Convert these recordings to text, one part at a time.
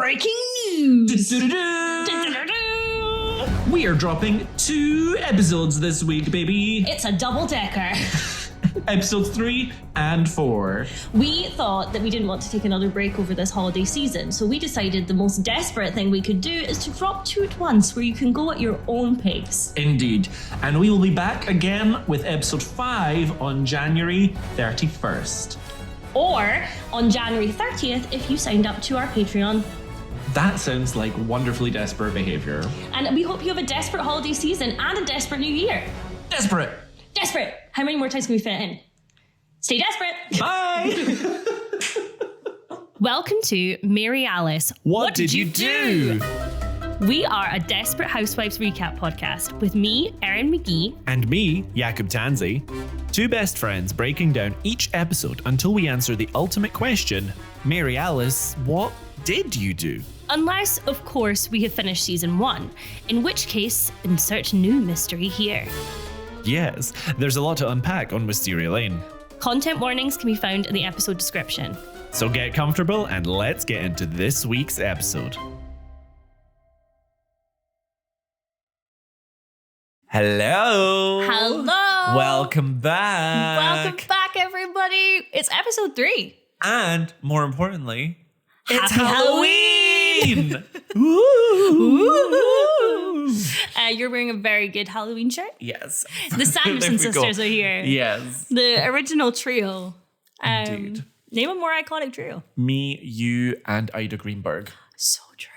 Breaking news! We are dropping 2 episodes this week, baby. It's a double-decker. Episodes 3 and 4. We thought that we didn't want to take another break over this holiday season, so we decided the most desperate thing we could do is to drop 2 at once, where you can go at your own pace. Indeed. And we will be back again with episode 5 on January 31st. Or on January 30th if you signed up to our Patreon. That sounds like wonderfully desperate behaviour. And we hope you have a desperate holiday season and a desperate new year. Desperate! Desperate! How many more times can we fit in? Stay desperate! Bye! Welcome to Mary Alice. What did you do? We are a Desperate Housewives recap podcast with me, Erin McGee. And me, Jakub Tanzi. 2 best friends breaking down each episode until we answer the ultimate question, Mary Alice, what did you do? Unless, of course, we have finished season 1, in which case, insert new mystery here. Yes, there's a lot to unpack on Wisteria Lane. Content warnings can be found in the episode description. So get comfortable and let's get into this week's episode. Hello. Hello. Welcome back. Welcome back, everybody. It's episode 3. And more importantly, it's Happy Halloween. Ooh. You're wearing a very good Halloween shirt. Yes. The Sanderson sisters are here. Yes. The original trio. Indeed. Name a more iconic trio. Me, you, and Ida Greenberg. So true.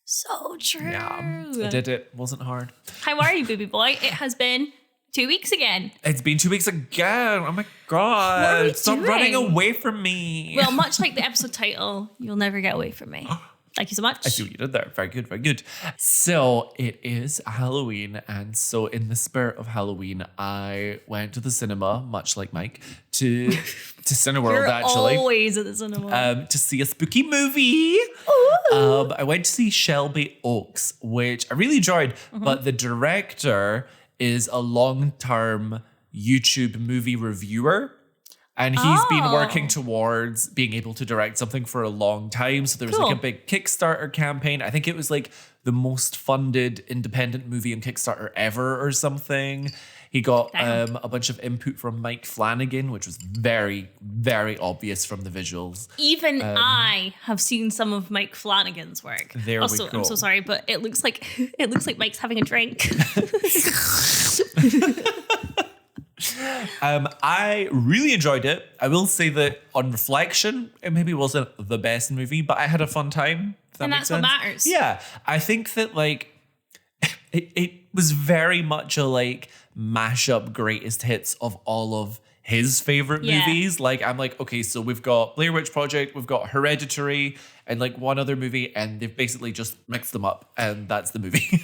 So true. Yeah, I did it. Wasn't hard. How are you, baby boy? It has been 2 weeks again. It's been 2 weeks again. Oh my God. What are we Stop doing? running away from me. Well, much like the episode title, you'll never get away from me. Thank you so much. I see what you did there. Very good, very good. So it is Halloween. And so in the spirit of Halloween, I went to the cinema, much like Mike, to Cineworld You're actually. always at the cinema. To see a spooky movie. I went to see Shelby Oaks, which I really enjoyed, but the director is a long-term YouTube movie reviewer. And he's been working towards being able to direct something for a long time. So there was like a big Kickstarter campaign. I think it was like the most funded independent movie on Kickstarter ever or something. He got a bunch of input from Mike Flanagan, which was very, very obvious from the visuals. Even I have seen some of Mike Flanagan's work. There also, we go. I'm so sorry, but it looks like Mike's having a drink. I really enjoyed it. I will say that on reflection, it maybe wasn't the best movie, but I had a fun time. And that's what matters. Yeah. I think that like it was very much a like mashup greatest hits of all of his favorite movies. Like I'm like, okay, so we've got Blair Witch Project, we've got Hereditary, and like one other movie, and they've basically just mixed them up, and that's the movie.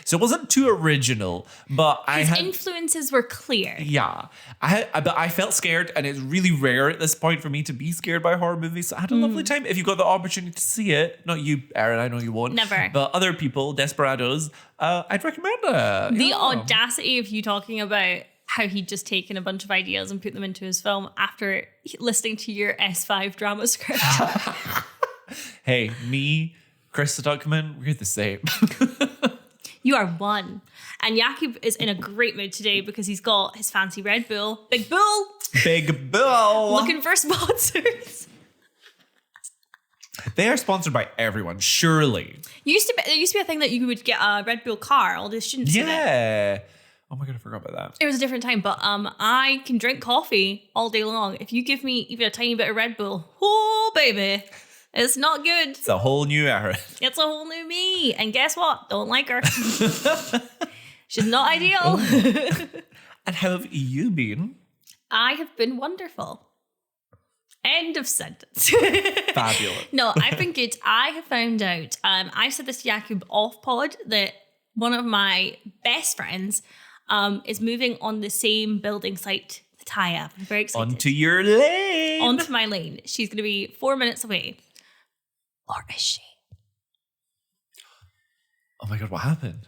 So it wasn't too original, but His influences were clear. Yeah, but I felt scared, and it's really rare at this point for me to be scared by horror movies. So I had a lovely time. If you got the opportunity to see it, not you, Erin, I know you won't. Never. But other people, desperados, I'd recommend it. The audacity of you talking about how he'd just taken a bunch of ideas and put them into his film after listening to your S5 drama script. Hey, me, Chris the Duckman, we're the same. You are one. And Jakub is in a great mood today because he's got his fancy Red Bull. Big Bull! Big Bill! Looking for sponsors. They are sponsored by everyone, surely. There used to be a thing that you would get a Red Bull car, all the students in it. Yeah. Oh my God, I forgot about that. It was a different time, but I can drink coffee all day long. If you give me even a tiny bit of Red Bull, oh baby, it's not good. It's a whole new era. It's a whole new me. And guess what? Don't like her. She's not ideal. Oh. And how have you been? I have been wonderful. End of sentence. Fabulous. No, I've been good. I have found out, I said this to Jakub off pod, that one of my best friends is moving on the same building site that I am. I'm very excited. Onto your lane. Onto my lane. She's going to be 4 minutes away. Or is she? Oh my God, what happened?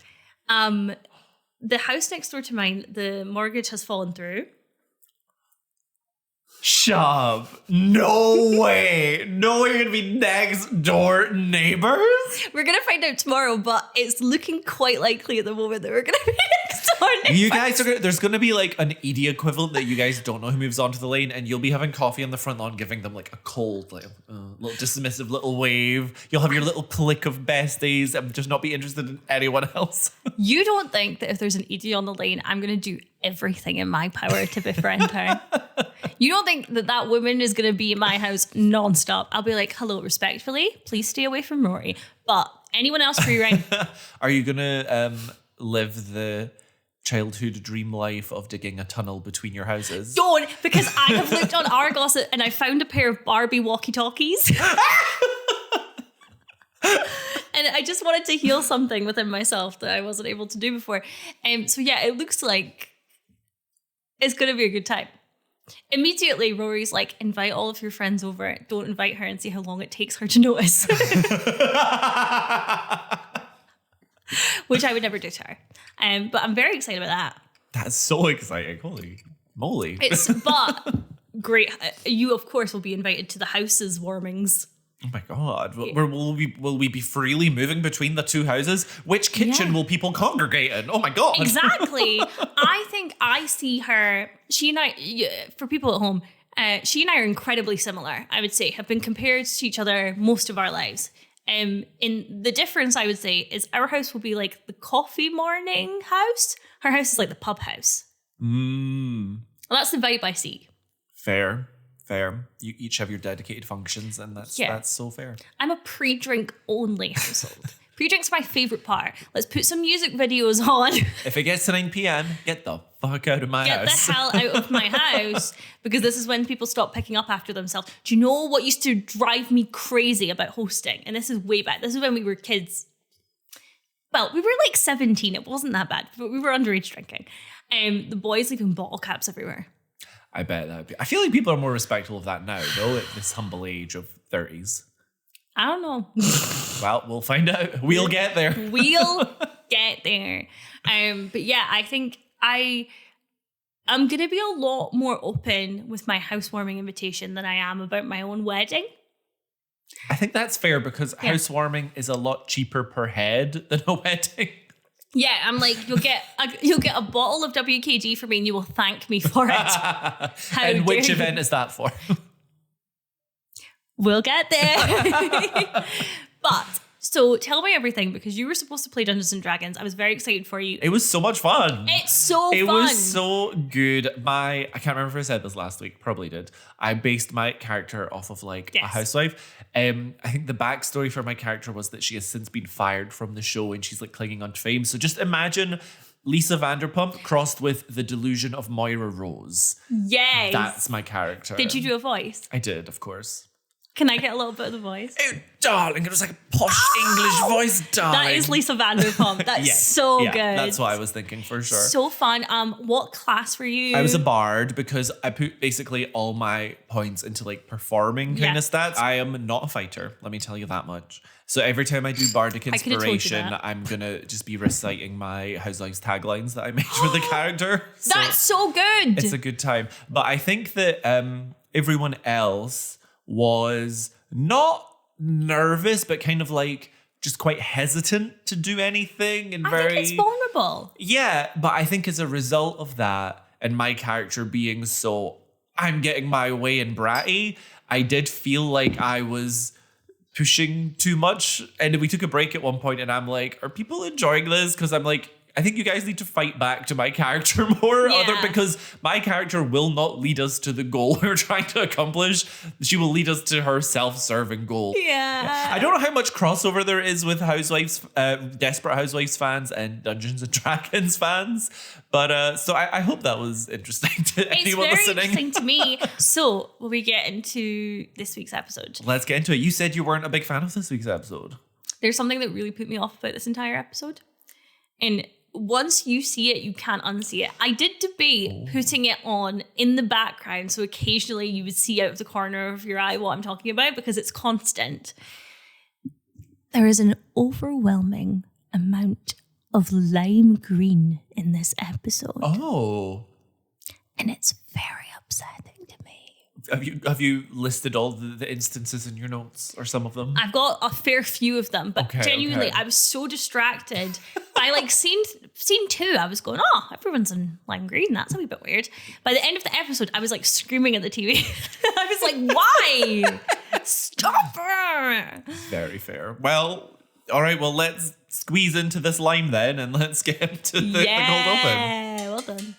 The house next door to mine, the mortgage has fallen through. Shut up. No way. No way you're going to be next door neighbors? We're going to find out tomorrow, but it's looking quite likely at the moment that we're going to be next door neighbors. You guys are there's going to be like an Edie equivalent that you guys don't know who moves onto the lane, and you'll be having coffee on the front lawn, giving them like a cold, like little dismissive little wave. You'll have your little clique of besties and just not be interested in anyone else. You don't think that if there's an Edie on the lane, I'm going to do everything in my power to befriend her? You don't think that woman is going to be in my house nonstop? I'll be like, hello, respectfully, please stay away from Rory. But anyone else free reign. Are you going to live the childhood dream life of digging a tunnel between your houses? Don't, because I have looked on Argos and I found a pair of Barbie walkie-talkies. And I just wanted to heal something within myself that I wasn't able to do before. So yeah, it looks like it's going to be a good time. Immediately, Rory's like, invite all of your friends over. Don't invite her and see how long it takes her to notice. Which I would never do to her. But I'm very excited about that. That's so exciting. Holy moly. But great. You, of course, will be invited to the house's warmings. Oh my God. Will we be freely moving between the two houses? Which kitchen will people congregate in? Oh my God. Exactly. I think I see her, she and I, for people at home, she and I are incredibly similar, I would say, have been compared to each other most of our lives. In the difference, I would say, is our house will be like the coffee morning house. Her house is like the pub house. Well, that's the vibe I see. Fair. You each have your dedicated functions, and that's so fair. I'm a pre-drink only household. Pre-drink's my favourite part. Let's put some music videos on. If it gets to 9 p.m, get the fuck out of my house. Get the hell out of my house, because this is when people stop picking up after themselves. Do you know what used to drive me crazy about hosting? And this is way back. This is when we were kids. Well, we were like 17. It wasn't that bad, but we were underage drinking. The boys leaving bottle caps everywhere. I bet that would be. I feel like people are more respectful of that now, though, at this humble age of 30s. I don't know. Well, we'll find out. We'll get there. We'll get there. But yeah, I think I'm going to be a lot more open with my housewarming invitation than I am about my own wedding. I think that's fair, because housewarming is a lot cheaper per head than a wedding. Yeah, I'm like, you'll get a bottle of WKD for me and you will thank me for it. And which event is that for? We'll get there. But, so tell me everything, because you were supposed to play Dungeons & Dragons. I was very excited for you. It was so much fun. It's so fun. It was so good. I can't remember if I said this last week. Probably did. I based my character off of a housewife. I think the backstory for my character was that she has since been fired from the show and she's like clinging on to fame. So just imagine Lisa Vanderpump crossed with the delusion of Moira Rose. Yes. That's my character. Did you do a voice? I did, of course. Can I get a little bit of the voice? Oh, darling. It was like a posh English voice, darling. That is Lisa Vanderpump. That's so good. That's what I was thinking for sure. So fun. What class were you? I was a bard, because I put basically all my points into like performing kind of stats. I am not a fighter, let me tell you that much. So every time I do bardic inspiration, I'm going to just be reciting my Housewives taglines that I made for the character. So that's so good. It's a good time. But I think that everyone else was not nervous, but kind of like just quite hesitant to do anything, and I think it's vulnerable. Yeah, but I think as a result of that, and my character being so I'm getting my way and bratty, I did feel like I was pushing too much. And we took a break at one point and I'm like, are people enjoying this? Because I'm like, I think you guys need to fight back to my character more, because my character will not lead us to the goal we're trying to accomplish. She will lead us to her self-serving goal. Yeah. I don't know how much crossover there is with Housewives, Desperate Housewives fans and Dungeons and Dragons fans, but so I hope that was interesting to anyone listening. It's very interesting to me. So, will we get into this week's episode? Let's get into it. You said you weren't a big fan of this week's episode. There's something that really put me off about this entire episode, and once you see it, you can't unsee it. I did debate putting it on in the background, so occasionally you would see out of the corner of your eye what I'm talking about, because it's constant. There is an overwhelming amount of lime green in this episode. Oh. And it's very upsetting to me. Have you listed all the instances in your notes or some of them? I've got a fair few of them, but genuinely, okay. I was so distracted by like scene 2. I was going, oh, everyone's in lime green. That's a wee bit weird. By the end of the episode, I was like screaming at the TV. I was like, why? Stop her! Very fair. Well, all right. Well, let's squeeze into this lime then, and let's get into the cold open. Yeah, well done.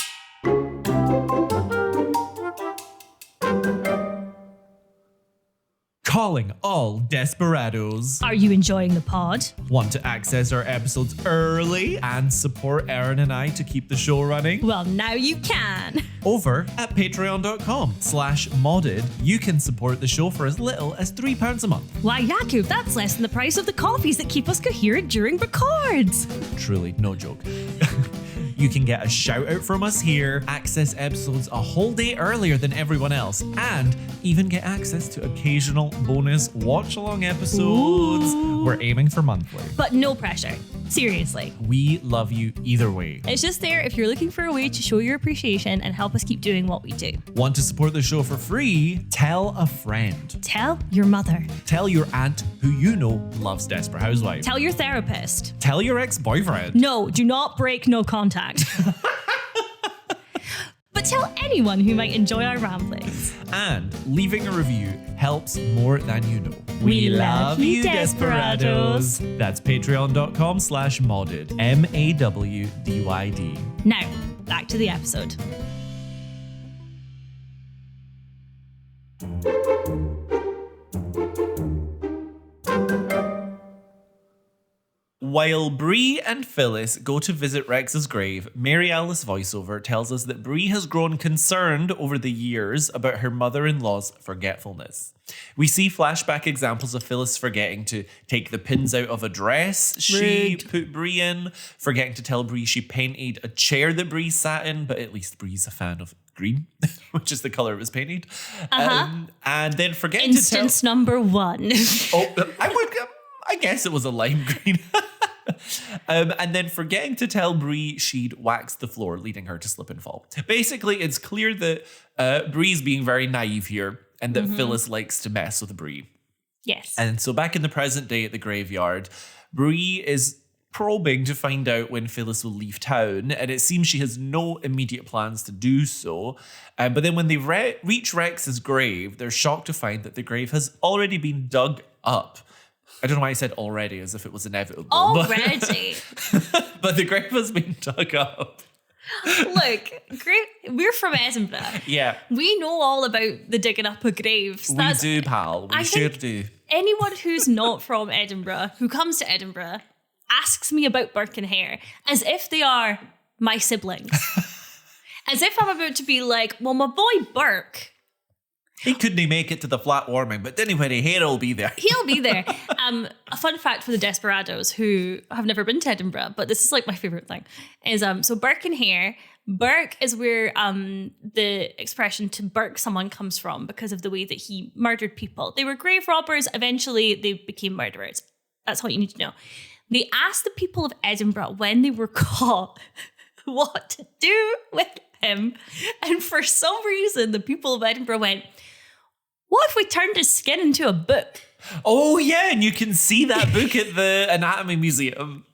Calling all desperados. Are you enjoying the pod? Want to access our episodes early and support Erin and I to keep the show running? Well, now you can. Over at patreon.com/modded, you can support the show for as little as £3 a month. Why, Jakub, that's less than the price of the coffees that keep us coherent during records. Truly, no joke. You can get a shout out from us here, access episodes a whole day earlier than everyone else, and even get access to occasional bonus watch along episodes. Ooh. We're aiming for monthly. But no pressure. Seriously. We love you either way. It's just there if you're looking for a way to show your appreciation and help us keep doing what we do. Want to support the show for free? Tell a friend. Tell your mother. Tell your aunt who you know loves Desperate Housewives. Tell your therapist. Tell your ex-boyfriend. No, do not break no contact. But tell anyone who might enjoy our ramblings. And leaving a review helps more than you know. We love you, desperados. That's patreon.com/modded. MAWDYD. Now, back to the episode. While Bree and Phyllis go to visit Rex's grave, Mary Alice voiceover tells us that Bree has grown concerned over the years about her mother-in-law's forgetfulness. We see flashback examples of Phyllis forgetting to take the pins out of a dress she put Bree in, forgetting to tell Bree she painted a chair that Bree sat in, but at least Bree's a fan of green, which is the color it was painted. And then forgetting Instance to tell... number 1. I guess it was a lime green. And then forgetting to tell Bree she'd waxed the floor, leading her to slip and fall. Basically, it's clear that Bree's being very naive here and that Phyllis likes to mess with Bree. Yes. And so back in the present day at the graveyard, Bree is probing to find out when Phyllis will leave town, and it seems she has no immediate plans to do so. But then when they reach Rex's grave, they're shocked to find that the grave has already been dug up. I don't know why I said already, as if it was inevitable. Already? But the grave has been dug up. Look, we're from Edinburgh. Yeah. We know all about the digging up of graves. We do, pal. We sure do. Anyone who's not from Edinburgh, who comes to Edinburgh, asks me about Burke and Hare as if they are my siblings. As if I'm about to be like, well, my boy Burke... He couldn't make it to the flat warming, but anyway, Hare will be there. He'll be there. A fun fact for the Desperados who have never been to Edinburgh, but this is like my favourite thing, is so Burke and Hare. Burke is where the expression to burke someone comes from because of the way that he murdered people. They were grave robbers. Eventually, they became murderers. That's all you need to know. They asked the people of Edinburgh when they were caught what to do with him. And for some reason, the people of Edinburgh went, what if we turned his skin into a book? Oh, yeah, and you can see that book at the Anatomy Museum.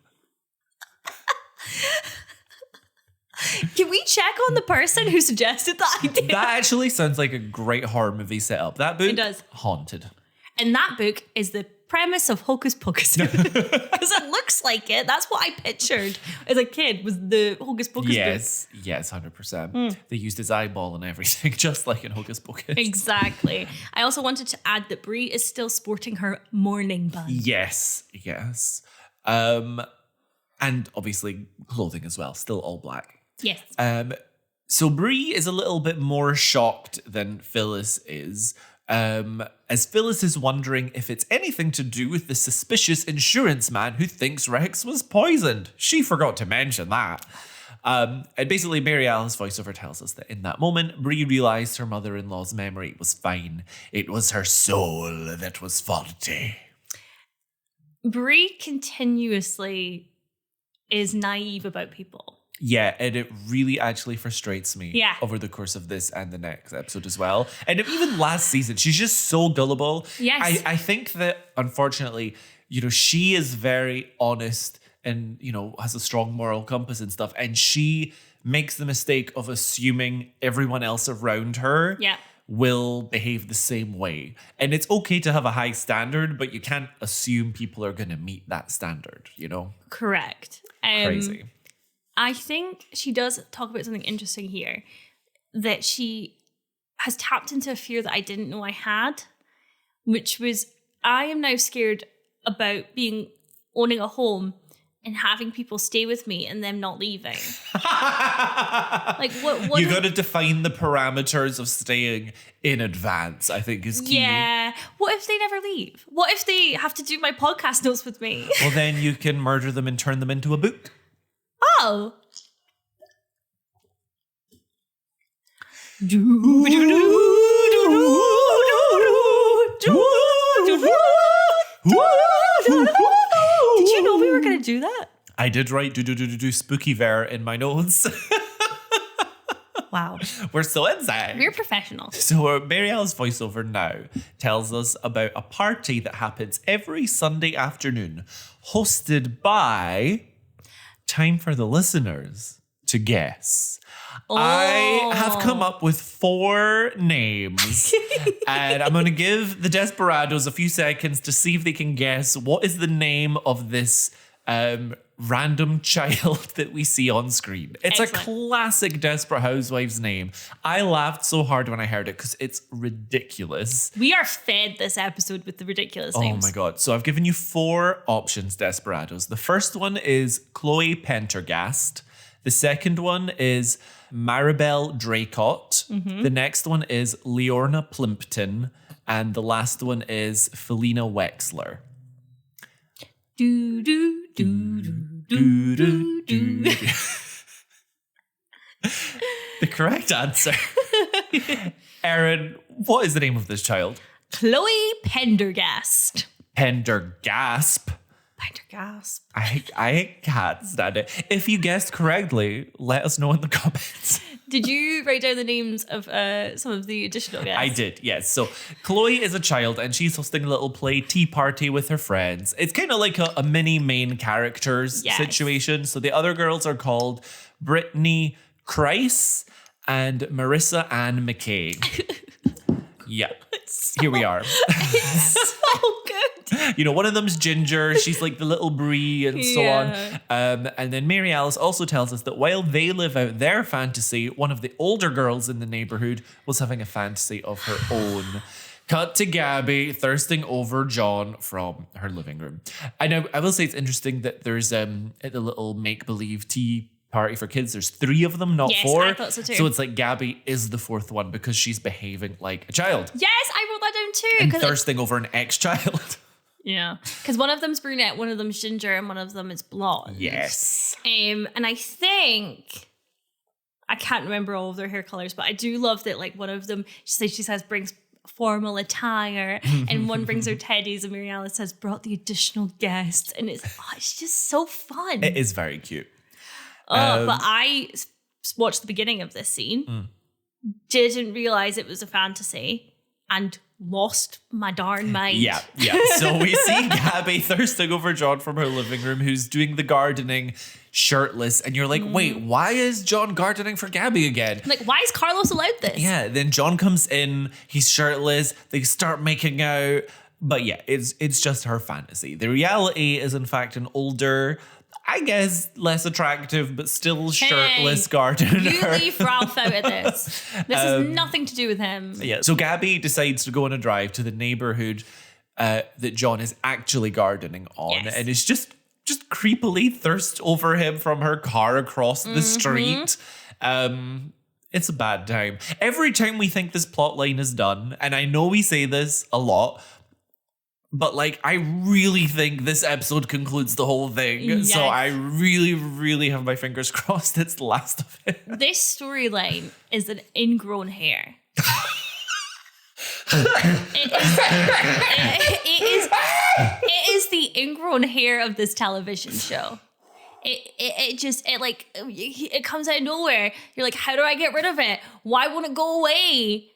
Can we check on the person who suggested that idea? That actually sounds like a great horror movie setup. That book, it does. Haunted. And that book is the premise of Hocus Pocus. Because it looks like it. That's what I pictured as a kid, was the Hocus Pocus book. Yes, 100%. They used his eyeball and everything, just like in Hocus Pocus. Exactly. I also wanted to add that Bree is still sporting her mourning bun. Yes. And obviously clothing as well, still all black. Yes. So Bree is a little bit more shocked than Phyllis is. As Phyllis is wondering if it's anything to do with the suspicious insurance man who thinks Rex was poisoned. She forgot to mention that. And basically, Mary Alice voiceover tells us that in that moment, Bree realized her mother-in-law's memory was fine. It was her soul that was faulty. Bree continuously is naive about people. Yeah, and it really actually frustrates me Yeah. over the course of this and the next episode as well. And even last season, she's just so gullible. Yes. I think that, unfortunately, she is very honest and, has a strong moral compass and stuff. And she makes the mistake of assuming everyone else around her will behave the same way. And it's okay to have a high standard, but you can't assume people are going to meet that standard, Correct. Crazy. I think she does talk about something interesting here, that she has tapped into a fear that I didn't know I had, which was, I am now scared about owning a home and having people stay with me and them not leaving. Like what you got to define the parameters of staying in advance, I think is key. Yeah. What if they never leave? What if they have to do my podcast notes with me? Well, then you can murder them and turn them into a book. Oh. Did you know we were going to do that? I did write do spooky ver in my notes. Wow. We're so insane. We're professional. So Mary Alice voiceover now tells us about a party that happens every Sunday afternoon, hosted by, time for the listeners to guess. Oh. I have come up with 4 names and I'm going to give the Desperados a few seconds to see if they can guess what is the name of this random child that we see on screen. It's Excellent. A classic Desperate Housewives name. I laughed so hard when I heard it because it's ridiculous. We are fed this episode with the ridiculous names. Oh my God. So I've given you 4 options, Desperados. The first one is Chloe Pendergast. The second one is Maribel Draycott. Mm-hmm. The next one is Leorna Plimpton. And the last one is Felina Wexler. Do, do, do, do, do, do, do. The correct answer. Erin, what is the name of this child? Chloe Pendergast. Pendergasp. Pendergast. I can't stand it. If you guessed correctly, let us know in the comments. Did you write down the names of some of the additional guests? I did, yes. So Chloe is a child and she's hosting a little play tea party with her friends. It's kind of like a mini main characters situation. So the other girls are called Brittany Kreis and Marissa Ann McKay. Yeah. Here we are. It's so good. One of them's Ginger. She's like the little Brie and so on. And then Mary Alice also tells us that while they live out their fantasy, one of the older girls in the neighborhood was having a fantasy of her own. Cut to Gabby thirsting over John from her living room. I will say it's interesting that there's at the little make-believe tea party for kids, there's 3 of them, not 4. I thought so too. So it's like Gabby is the 4th one because she's behaving like a child. Yes, I wrote that down too. And thirsting over an ex-child. Yeah. Because one of them's brunette, one of them's ginger, and one of them is blonde. Yes. And I think, I can't remember all of their hair colors, but I do love that like one of them, she says brings formal attire and one brings her teddies and Mary Alice says brought the additional guests. And it's just so fun. It is very cute. But I watched the beginning of this scene, didn't realize it was a fantasy, and lost my darn mind. Yeah. So we see Gabby thirsting over John from her living room, who's doing the gardening shirtless. And you're like, wait, why is John gardening for Gabby again? Like, why is Carlos allowed this? Yeah, then John comes in, he's shirtless, they start making out. But yeah, it's just her fantasy. The reality is, in fact, an older, I guess, less attractive, but still shirtless gardener. You leave Ralph out of this. This has nothing to do with him. Yeah. So Gabby decides to go on a drive to the neighborhood that John is actually gardening on. Yes. And is just creepily thirst over him from her car across the street. It's a bad time. Every time we think this plot line is done, and I know we say this a lot, but like, I really think this episode concludes the whole thing. Yes. So I really, really have my fingers crossed it's the last of it. This storyline is an ingrown hair. It is the ingrown hair of this television show. It comes out of nowhere. You're like, how do I get rid of it? Why won't it go away?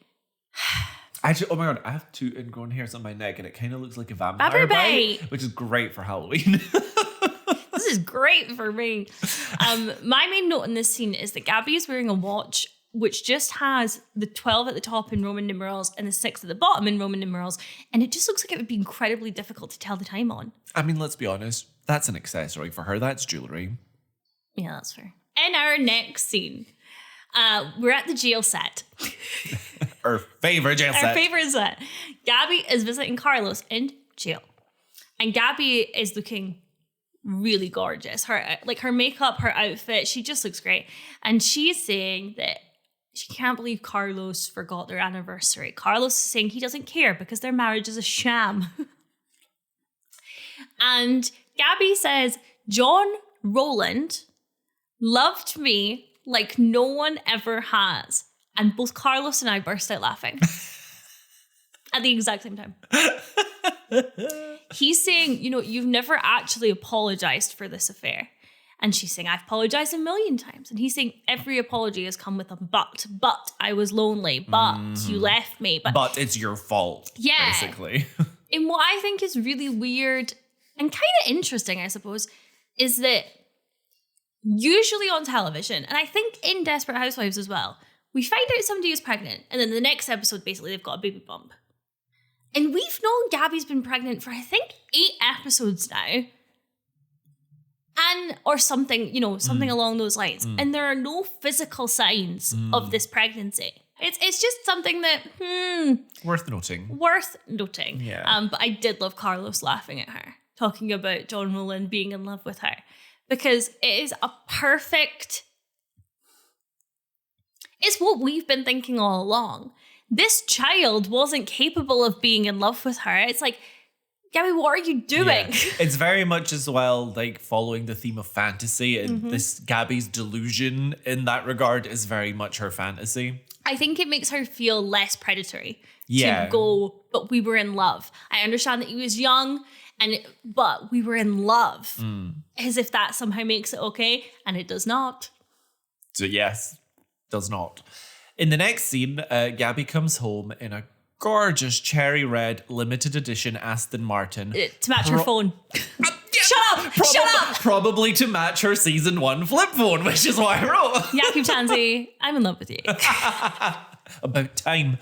Actually, oh my god, I have two ingrown hairs on my neck and it kind of looks like a vampire Vampire bite, bite. which is great for Halloween. This is great for me. My main note in this scene is that Gabby is wearing a watch which just has the 12 at the top in Roman numerals and the 6 at the bottom in Roman numerals. And it just looks like it would be incredibly difficult to tell the time on. I mean, let's be honest. That's an accessory. For her, that's jewelry. Yeah, that's fair. In our next scene, we're at the jail set. Our favorite jail set. Our favorite set. Gabby is visiting Carlos in jail. And Gabby is looking really gorgeous. Her makeup, her outfit, she just looks great. And she's saying that she can't believe Carlos forgot their anniversary. Carlos is saying he doesn't care because their marriage is a sham. And Gabby says, John Rowland loved me like no one ever has. And both Carlos and I burst out laughing at the exact same time. He's saying, you've never actually apologized for this affair. And she's saying, I've apologized a million times. And he's saying, every apology has come with a but I was lonely, but you left me. But it's your fault, basically. And what I think is really weird and kind of interesting, I suppose, is that usually on television, and I think in Desperate Housewives as well, we find out somebody is pregnant, and then the next episode, basically, they've got a baby bump. And we've known Gabby's been pregnant for, I think, 8 episodes now. Or something, something along those lines. And there are no physical signs of this pregnancy. It's just something that, Worth noting. Yeah. But I did love Carlos laughing at her, talking about John Rowland being in love with her. Because it is a perfect... It's what we've been thinking all along. This child wasn't capable of being in love with her. It's like, Gabby, what are you doing? Yeah. It's very much as well like following the theme of fantasy, and this Gabby's delusion in that regard is very much her fantasy. I think it makes her feel less predatory to go, but we were in love. I understand that he was young, but we were in love. As if that somehow makes it okay, and it does not. So yes, does not. In the next scene, Gabby comes home in a gorgeous cherry red limited edition Aston Martin. To match her phone. Shut up! Probably to match her season 1 flip phone, which is what I wrote. Jakub Tansey, I'm in love with you. About time.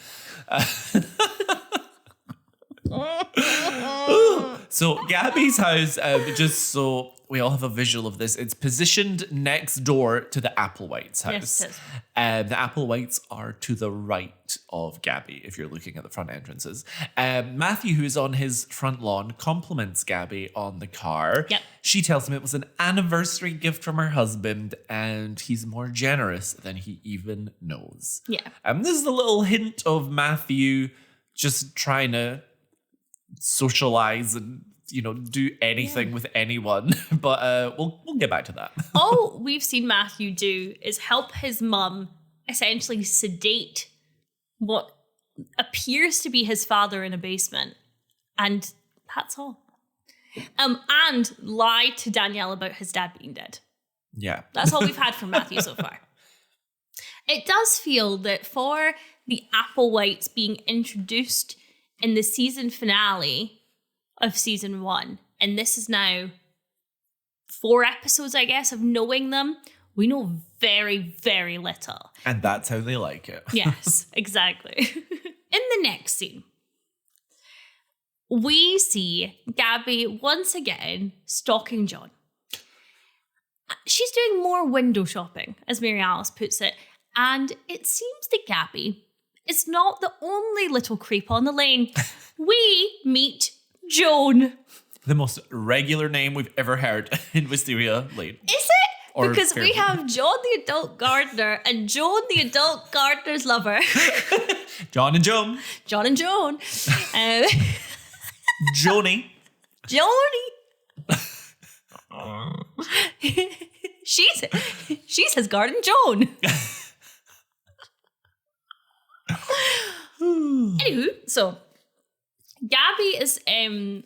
So Gabby's house, just so we all have a visual of this, it's positioned next door to the Applewhites' house. Yes, it is. The Applewhites are to the right of Gabby, if you're looking at the front entrances. Matthew, who's on his front lawn, compliments Gabby on the car. Yep. She tells him it was an anniversary gift from her husband, and he's more generous than he even knows. Yeah. This is a little hint of Matthew just trying to socialize and do anything with anyone, but we'll get back to that. All we've seen Matthew do is help his mum essentially sedate what appears to be his father in a basement, and that's all. And lie to Danielle about his dad being dead. Yeah, that's all we've had from Matthew so far. It does feel that for the Applewhites being introduced in the season finale of season 1, and this is now 4 episodes, I guess, of knowing them, we know very, very little. And that's how they like it. Yes, exactly. In the next scene, we see Gabby once again stalking John. She's doing more window shopping, as Mary Alice puts it, and it seems that Gabby is not the only little creep on the lane. We meet Joan. The most regular name we've ever heard in Wisteria Lane. Is it? Because we have John the adult gardener and Joan the adult gardener's lover. John and Joan. John and Joan. Joni. Joni. She's his garden Joan. Anywho, so Gabby is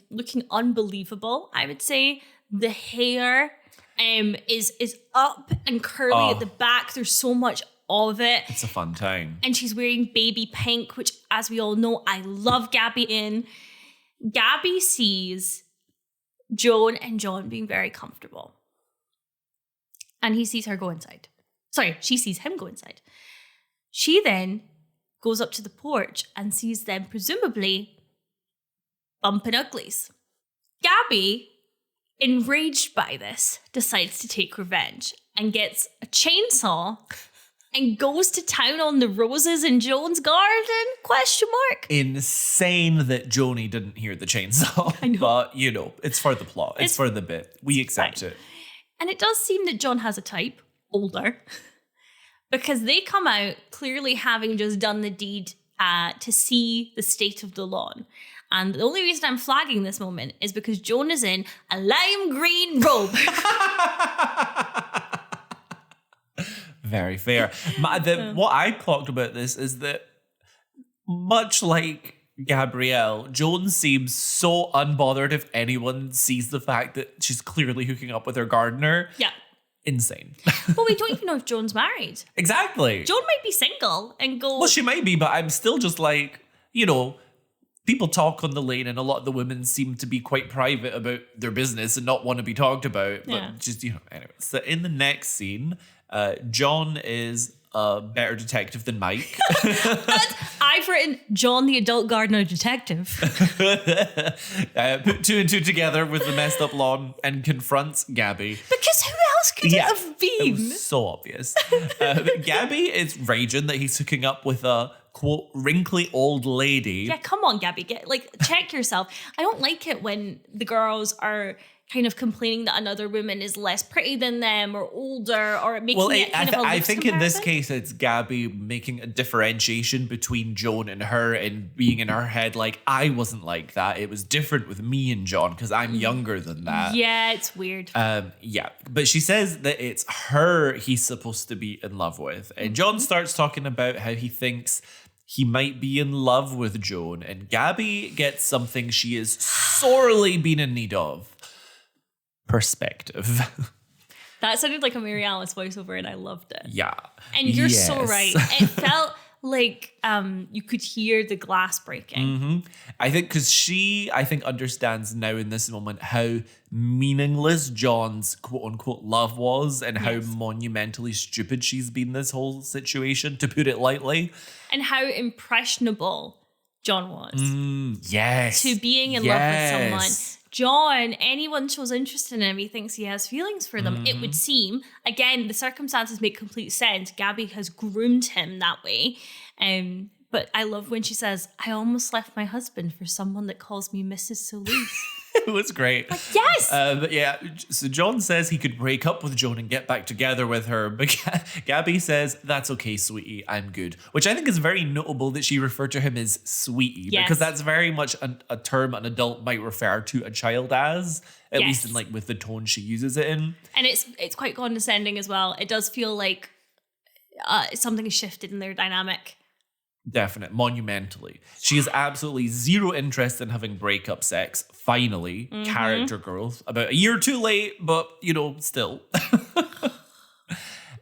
looking unbelievable, I would say. The hair, is up and curly at the back. There's so much of it. It's a fun time. And she's wearing baby pink, which, as we all know, I love Gabby in. Gabby sees Joan and John being very comfortable. And he sees her go inside. Sorry, she sees him go inside. She then goes up to the porch and sees them presumably bumping uglies. Gabby, enraged by this, decides to take revenge and gets a chainsaw and goes to town on the roses in Joan's garden? Question mark. Insane that Joni didn't hear the chainsaw. I know. But, you know, it's for the plot. It's for the bit. We accept fine. it. And it does seem that John has a type, older, because they come out clearly having just done the deed to see the state of the lawn. And the only reason I'm flagging this moment is because Joan is in a lime green robe. Very fair. What I clocked about this is that much like Gabrielle, Joan seems so unbothered if anyone sees the fact that she's clearly hooking up with her gardener. Yeah. Insane. Well, we don't even know if Joan's married. Exactly. Joan might be single and go... Well, she might be, but I'm still just like, you know, people talk on the lane and a lot of the women seem to be quite private about their business and not want to be talked about. But just, you know, anyway. So in the next scene, John is a better detective than Mike. I've written John the adult gardener detective. Put two and two together with the messed up lawn and confronts Gabby. Because who else could it have been? It was so obvious. Gabby is raging that he's hooking up with a, quote, wrinkly old lady. Yeah, come on, Gabby. Check yourself. I don't like it when the girls are kind of complaining that another woman is less pretty than them or older or making it kind of a I looks think in this comparison. case it's Gabby making a differentiation between Joan and her and being in her head like, I wasn't like that. It was different with me and John because I'm younger than that. Yeah, it's weird. Yeah, but she says that it's her he's supposed to be in love with. And John starts talking about how he thinks he might be in love with Joan. And Gabby gets something she is sorely been in need of. Perspective. That sounded like a Mary Alice voiceover and I loved it. Yeah. And you're so right. It felt like you could hear the glass breaking. Mm-hmm. I think because she, understands now in this moment how meaningless John's quote unquote love was and how monumentally stupid she's been this whole situation, to put it lightly. And how impressionable John was. Yes. To being in love with someone. John, anyone shows interest in him, he thinks he has feelings for them. It would seem. Again, the circumstances make complete sense. Gabby has groomed him that way. But I love when she says, I almost left my husband for someone that calls me Mrs. Solis. It was great. Like, yes! But yeah, so John says he could break up with Joan and get back together with her. But Gabby says, that's okay, sweetie, I'm good. Which I think is very notable that she referred to him as sweetie. Yes. Because that's very much a term an adult might refer to a child as. At least in like with the tone she uses it in. And it's quite condescending as well. It does feel like something has shifted in their dynamic. Definite, monumentally. She has absolutely zero interest in having breakup sex. Finally, character growth. About a year too late, but, you know, still.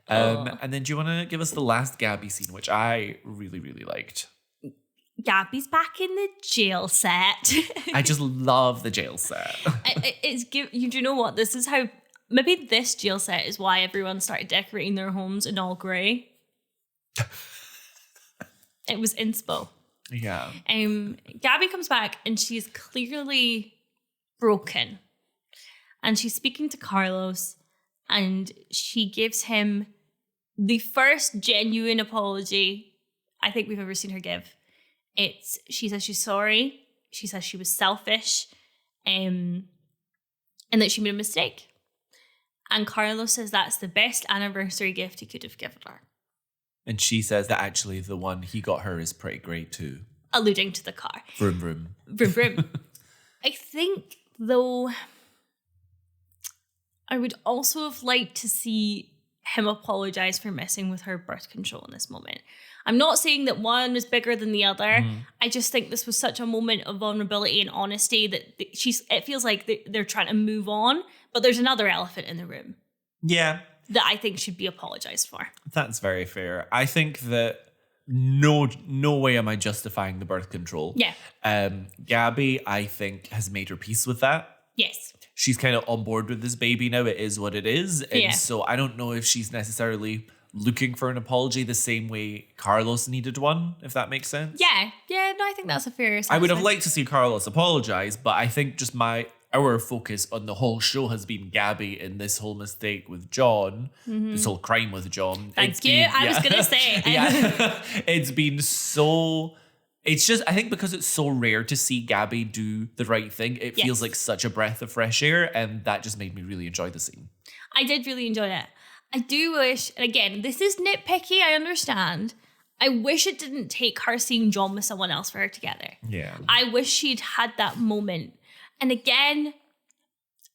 And then do you want to give us the last Gabby scene, which I really, really liked? Gabby's back in the jail set. I just love the jail set. You do know what? This is how... Maybe this jail set is why everyone started decorating their homes in all grey. It was inspo. Yeah. Gabby comes back and she's clearly broken. And she's speaking to Carlos and she gives him the first genuine apology I think we've ever seen her give. She says she's sorry. She says she was selfish and that she made a mistake. And Carlos says that's the best anniversary gift he could have given her. And she says that actually the one he got her is pretty great too. Alluding to the car. Vroom, vroom. Vroom, vroom. I think, though, I would also have liked to see him apologise for messing with her birth control in this moment. I'm not saying that one was bigger than the other. I just think this was such a moment of vulnerability and honesty that it feels like they're trying to move on, but there's another elephant in the room. Yeah. that I think should be apologized for. That's very fair. I think that no way am I justifying the birth control. Yeah. Gabby, I think, has made her peace with that. Yes. She's kind of on board with this baby now. It is what it is. And so I don't know if she's necessarily looking for an apology the same way Carlos needed one, if that makes sense. Yeah. Yeah, no, I think that's a fair assessment. I would have liked to see Carlos apologize, but I think just our focus on the whole show has been Gabby in this whole mistake with John, this whole crime with John. Thank you. I was going to say. Yeah. It's been so... It's just, I think because it's so rare to see Gabby do the right thing, it feels like such a breath of fresh air, and that just made me really enjoy the scene. I did really enjoy it. I do wish, and again, this is nitpicky, I understand. I wish it didn't take her seeing John with someone else for her to get there. Yeah. I wish she'd had that moment. And again,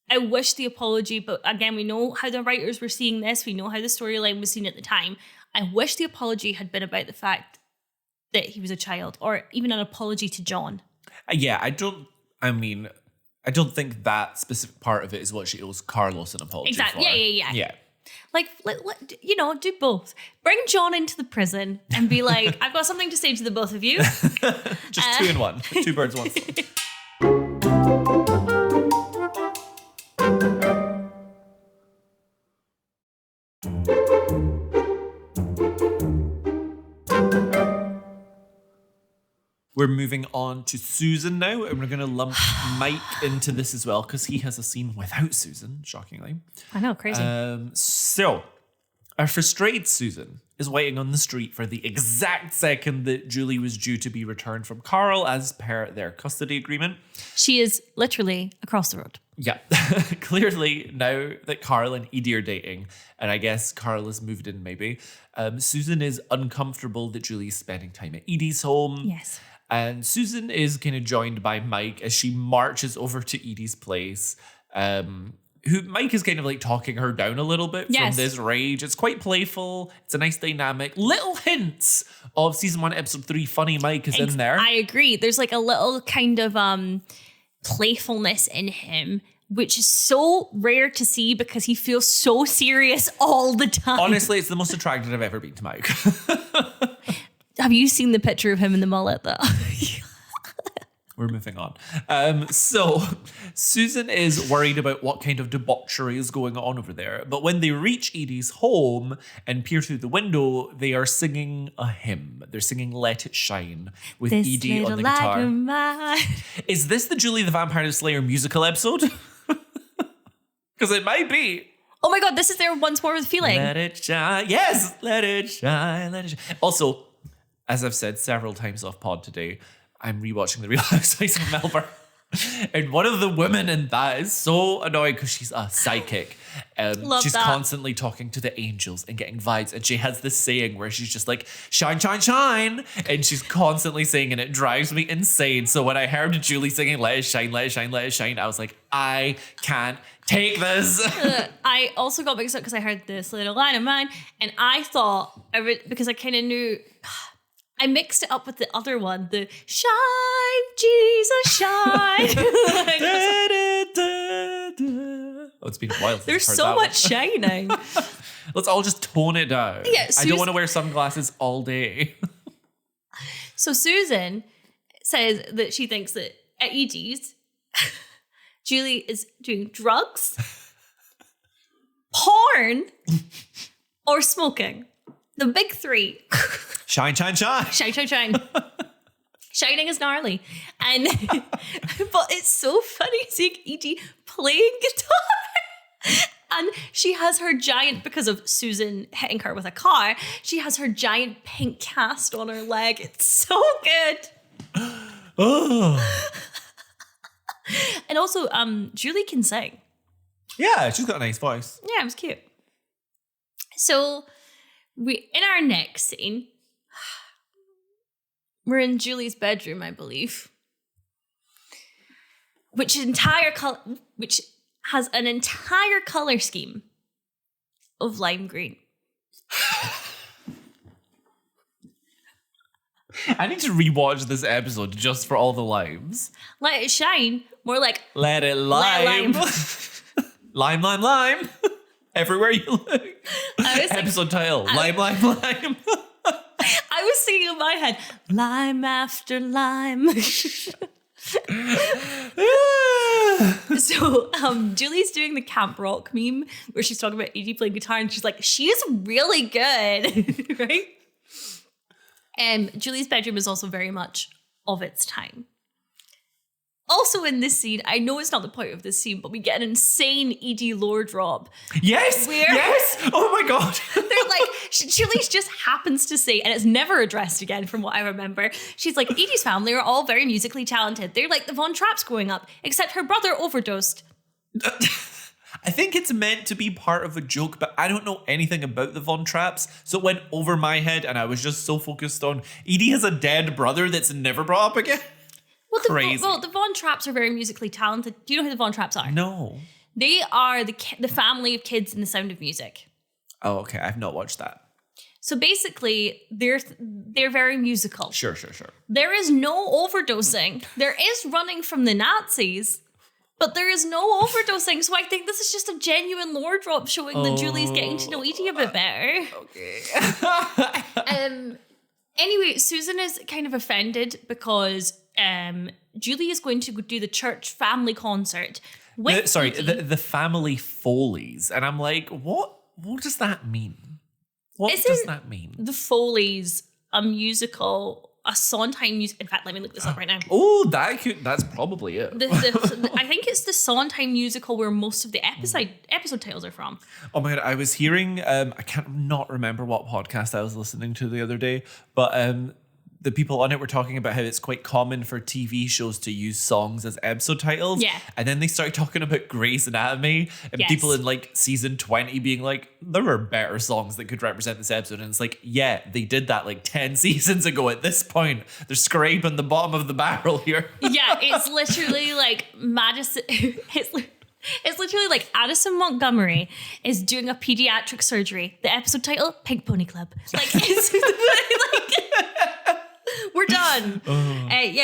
I wish the apology, but again, we know how the writers were seeing this. We know how the storyline was seen at the time. I wish the apology had been about the fact that he was a child, or even an apology to John. Yeah, I don't think that specific part of it is what she owes Carlos an apology Exactly. for. Yeah. Like, do both. Bring John into the prison and be like, I've got something to say to the both of you. Just two in one. Two birds, one stone. We're moving on to Susan now, and we're going to lump Mike into this as well because he has a scene without Susan, shockingly. I know, crazy. So, a frustrated Susan is waiting on the street for the exact second that Julie was due to be returned from Carl as per their custody agreement. She is literally across the road. Yeah. Clearly, now that Carl and Edie are dating, and I guess Carl has moved in maybe, Susan is uncomfortable that Julie's spending time at Edie's home. Yes. And Susan is kind of joined by Mike as she marches over to Edie's place. Who Mike is kind of like talking her down a little bit from this rage. It's quite playful. It's a nice dynamic. Little hints of season 1, episode 3 funny Mike is in there. I agree. There's like a little kind of playfulness in him, which is so rare to see because he feels so serious all the time. Honestly, it's the most attracted I've ever been to Mike. Have you seen the picture of him in the mullet though? We're moving on. So Susan is worried about what kind of debauchery is going on over there. But when they reach Edie's home and peer through the window, they are singing a hymn. They're singing Let It Shine with This Edie on the guitar. Is this the Julie the Vampire Slayer musical episode? Because it might be. Oh my God, this is their Once More with Feeling. Let it shine. Yes, let it shine, let it shine. Also, as I've said several times off pod today, I'm rewatching The Real Housewives of Melbourne. And one of the women in that is so annoying because she's a psychic. She's constantly talking to the angels and getting vibes. And she has this saying where she's just like, shine, shine, shine. And she's constantly saying, and it drives me insane. So when I heard Julie singing, let it shine, let it shine, let it shine, I was like, I can't take this. I also got mixed up because I heard this little line of mine. And I thought, because I kind of knew... I mixed it up with the other one, the shine, Jesus, shine. Oh, it's been a while since There's I've heard so that much one. shining. Let's all just tone it down. Yeah, I don't want to wear sunglasses all day. So Susan says that she thinks that at Edie's, Julie is doing drugs, porn, or smoking. The big three. Shine, shine, shine. Shine, shine, shine. Shining is gnarly. And but it's so funny seeing Edie playing guitar. And she has her giant, because of Susan hitting her with a car, she has her giant pink cast on her leg. It's so good. Oh. And also, Julie can sing. Yeah, she's got a nice voice. Yeah, it was cute. So in our next scene, we're in Julie's bedroom, I believe, which has an entire color scheme of lime green. I need to rewatch this episode just for all the limes. Let it shine. More like Let it lime. Let Lime, lime, lime. Everywhere you look. Episode title, Lime, Lime, Lime. I was singing in my head, lime after lime. So Julie's doing the camp rock meme where she's talking about Edie playing guitar and she's like, she's really good, right? And Julie's bedroom is also very much of its time. Also in this scene, I know it's not the point of this scene, but we get an insane Edie lore drop. Yes, yes. Oh my God. They're like, Julie just happens to say, and it's never addressed again from what I remember. She's like, Edie's family are all very musically talented. They're like the Von Trapps growing up, except her brother overdosed. I think it's meant to be part of a joke, but I don't know anything about the Von Trapps, so it went over my head and I was just so focused on Edie has a dead brother that's never brought up again. Well, Crazy. The Von Trapps are very musically talented. Do you know who the Von Trapps are? No. They are the family of kids in The Sound of Music. Oh, okay. I've not watched that. So basically, they're very musical. Sure. There is no overdosing. There is running from the Nazis, but there is no overdosing. So I think this is just a genuine lore drop showing that Julie's getting to know Edie a bit better. Okay. Anyway, Susan is kind of offended because Julie is going to do the church family concert. The family Foleys. And I'm like, what does that mean? What does that mean? The Foleys, a musical, a Sondheim music. In fact, let me look this up right now. Oh, that's probably it. I think it's the Sondheim musical where most of the episode titles are from. Oh my God, I was hearing, I can't not remember what podcast I was listening to the other day, but the people on it were talking about how it's quite common for TV shows to use songs as episode titles. Yeah. And then they started talking about Grey's Anatomy and people in like season 20 being like, there were better songs that could represent this episode. And it's like, yeah, they did that like 10 seasons ago. At this point, they're scraping the bottom of the barrel here. Yeah, it's literally like Madison. It's literally like Addison Montgomery is doing a pediatric surgery. The episode title, Pink Pony Club. Like, it's like we're done.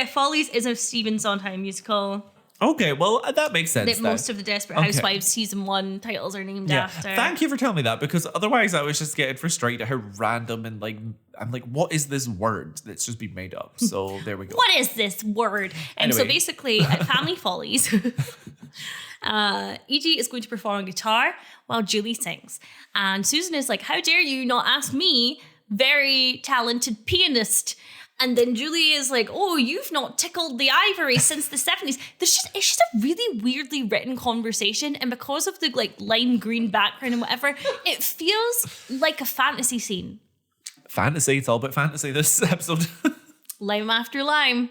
Follies is a Stephen Sondheim musical. Okay, well, that makes sense. That most of the Desperate Housewives season 1 titles are named after. Thank you for telling me that, because otherwise I was just getting frustrated at how random and like, I'm like, what is this word that's just been made up? So there we go. What is this word? And Anyway. so basically at Family Follies, Edie is going to perform on guitar while Julie sings. And Susan is like, how dare you not ask me, very talented pianist. And then Julie is like, oh, you've not tickled the ivory since the 70s. It's just a really weirdly written conversation. And because of the like lime green background and whatever, it feels like a fantasy scene. Fantasy, it's all about fantasy this episode. Lime after lime.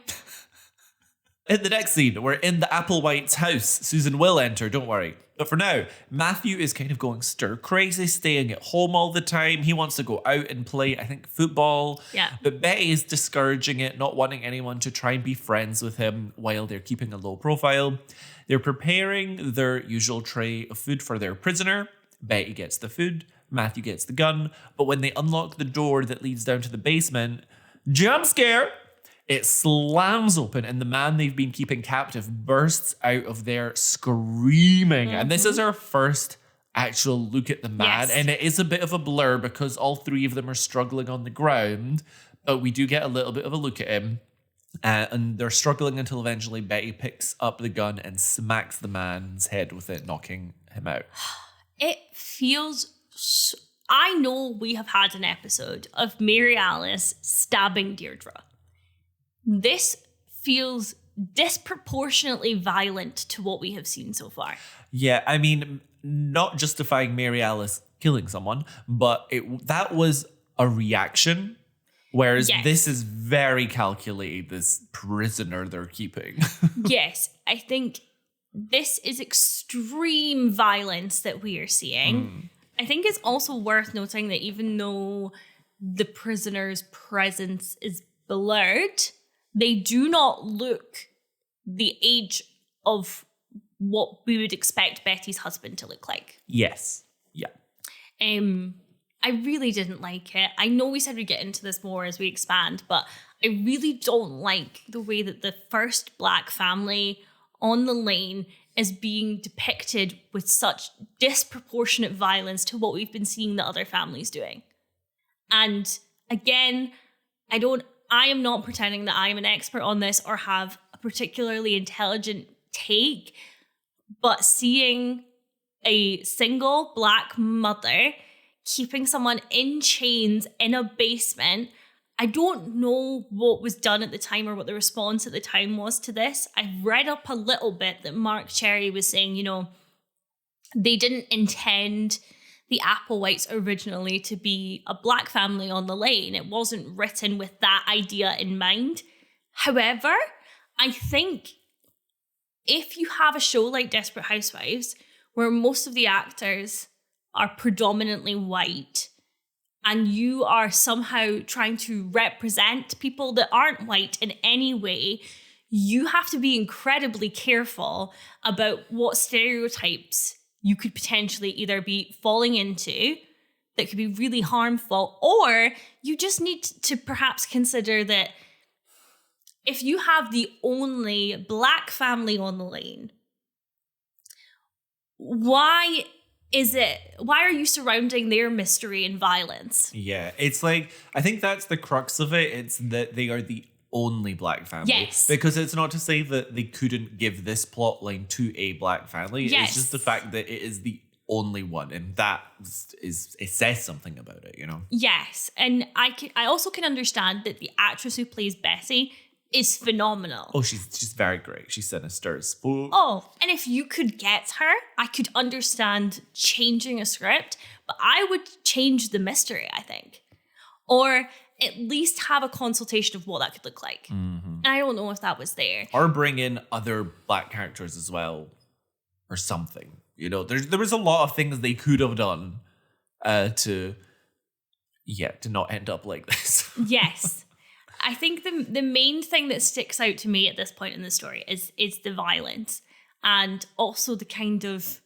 In the next scene, we're in the Applewhite's house. Susan will enter, don't worry. But for now, Matthew is kind of going stir crazy, staying at home all the time. He wants to go out and play, I think, football. Yeah. But Betty is discouraging it, not wanting anyone to try and be friends with him while they're keeping a low profile. They're preparing their usual tray of food for their prisoner. Betty gets the food, Matthew gets the gun. But when they unlock the door that leads down to the basement, jump scare! It slams open and the man they've been keeping captive bursts out of there screaming. And this is our first actual look at the man. Yes. And it is a bit of a blur because all three of them are struggling on the ground. But we do get a little bit of a look at him. And they're struggling until eventually Betty picks up the gun and smacks the man's head with it, knocking him out. It feels... I know we have had an episode of Mary Alice stabbing Deirdre. This feels disproportionately violent to what we have seen so far. Yeah, I mean, not justifying Mary Alice killing someone, but that was a reaction, whereas this is very calculated, this prisoner they're keeping. Yes, I think this is extreme violence that we are seeing. I think it's also worth noting that even though the prisoner's presence is blurred, they do not look the age of what we would expect Betty's husband to look like. Yes. Yeah. I really didn't like it. I know we said we'd get into this more as we expand, but I really don't like the way that the first black family on the lane is being depicted with such disproportionate violence to what we've been seeing the other families doing. And again, I am not pretending that I am an expert on this or have a particularly intelligent take, but seeing a single Black mother keeping someone in chains in a basement, I don't know what was done at the time or what the response at the time was to this. I read up a little bit that Mark Cherry was saying, they didn't intend the Applewhites originally to be a Black family on the lane. It wasn't written with that idea in mind. However, I think if you have a show like Desperate Housewives, where most of the actors are predominantly white, and you are somehow trying to represent people that aren't white in any way, you have to be incredibly careful about what stereotypes you could potentially either be falling into that could be really harmful, or you just need to perhaps consider that if you have the only Black family on the lane, why are you surrounding their mystery and violence? Yeah, it's like, I think that's the crux of it. It's that they are the only Black family. Yes. Because it's not to say that they couldn't give this plot line to a Black family. Yes. It's just the fact that it is the only one. And that it says something about it, Yes. And I also can understand that the actress who plays Bessie is phenomenal. Oh, she's very great. She's sinister as fuck. Oh, and if you could get her, I could understand changing a script, but I would change the mystery, I think. Or at least have a consultation of what that could look like. Mm-hmm. And I don't know if that was there. Or bring in other Black characters as well, or something. There was a lot of things they could have done to not end up like this. Yes. I think the main thing that sticks out to me at this point in the story is the violence, and also the kind of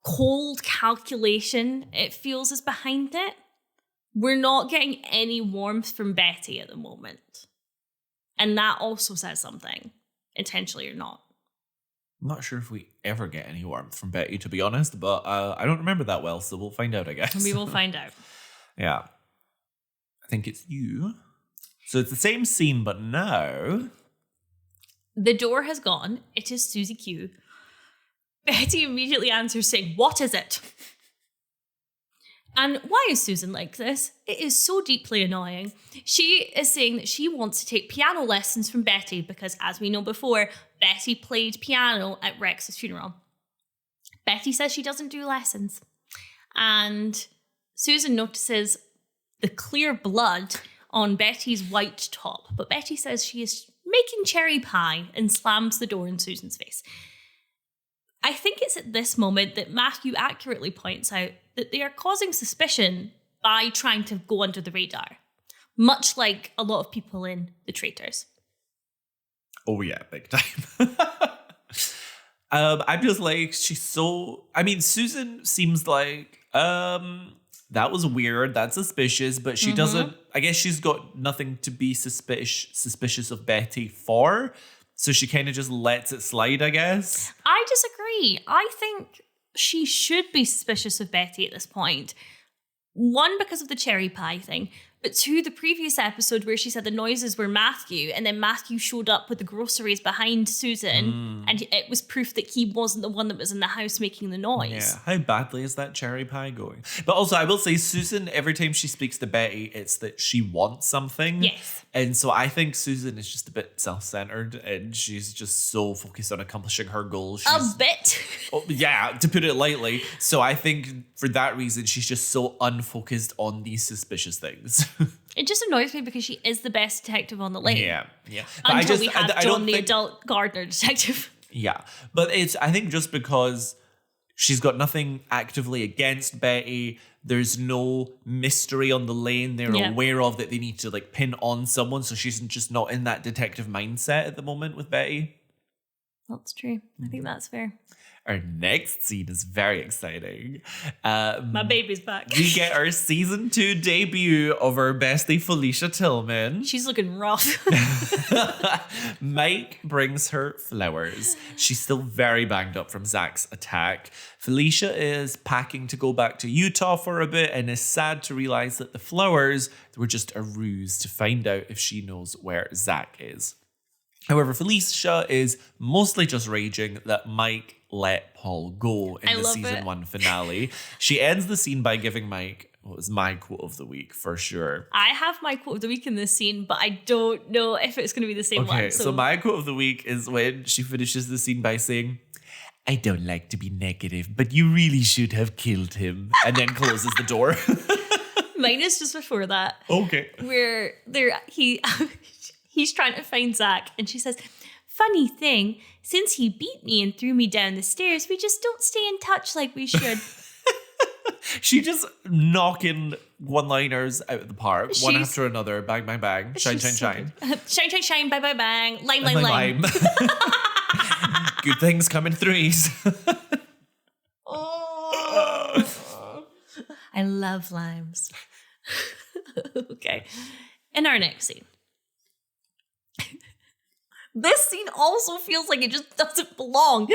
cold calculation it feels is behind it. We're not getting any warmth from Betty at the moment. And that also says something, intentionally or not. I'm not sure if we ever get any warmth from Betty, to be honest, but I don't remember that well, so we'll find out, I guess. We will find out. Yeah. I think it's you. So it's the same scene, but now... The door has gone. It is Susie Q. Betty immediately answers saying, "What is it?" And why is Susan like this? It is so deeply annoying. She is saying that she wants to take piano lessons from Betty because, as we know before, Betty played piano at Rex's funeral. Betty says she doesn't do lessons. And Susan notices the clear blood on Betty's white top, but Betty says she is making cherry pie and slams the door in Susan's face. I think it's at this moment that Matthew accurately points out that they are causing suspicion by trying to go under the radar, much like a lot of people in The Traitors. Oh yeah, big time. I'm just like, Susan seems like, that was weird, that's suspicious, but she doesn't, I guess she's got nothing to be suspicious of Betty for, so she kind of just lets it slide, I guess. I disagree. I think she should be suspicious of Betty at this point. One, because of the cherry pie thing, but two, the previous episode where she said the noises were Matthew, and then Matthew showed up with the groceries behind Susan, and it was proof that he wasn't the one that was in the house making the noise. Yeah, how badly is that cherry pie going? But also, I will say, Susan, every time she speaks to Betty, it's that she wants something. Yes. And so I think Susan is just a bit self-centered, and she's just so focused on accomplishing her goals. A bit. Oh, yeah, to put it lightly. So I think for that reason, she's just so unfocused on these suspicious things. It just annoys me because she is the best detective on the lane. Yeah. But until we have John, the adult gardener detective. Yeah, but I think just because she's got nothing actively against Betty, there's no mystery on the lane they're aware of that they need to pin on someone, so she's just not in that detective mindset at the moment with Betty. That's true. I think that's fair. Our next scene is very exciting. My baby's back. We get our season 2 debut of our bestie Felicia Tillman. She's looking rough. Mike brings her flowers. She's still very banged up from Zach's attack. Felicia is packing to go back to Utah for a bit and is sad to realize that the flowers were just a ruse to find out if she knows where Zach is. However, Felicia is mostly just raging that Mike let Paul go in the season 1 finale. She ends the scene by giving Mike what was my quote of the week for sure. I have my quote of the week in this scene, but I don't know if it's going to be the same one. Okay, so my quote of the week is when she finishes the scene by saying, "I don't like to be negative, but you really should have killed him," and then closes the door. Mine is just before that. Okay. Where he's trying to find Zach, and she says, "Funny thing, since he beat me and threw me down the stairs, we just don't stay in touch like we should." She just knocking one-liners out of the park, one after another. Bang, bang, bang. Shine, shine, shine. Shine, shine, shine. Bang, bang, bang. Lime, lime, lime. Good things come in threes. Oh. I love limes. Okay. In our next scene. This scene also feels like it just doesn't belong.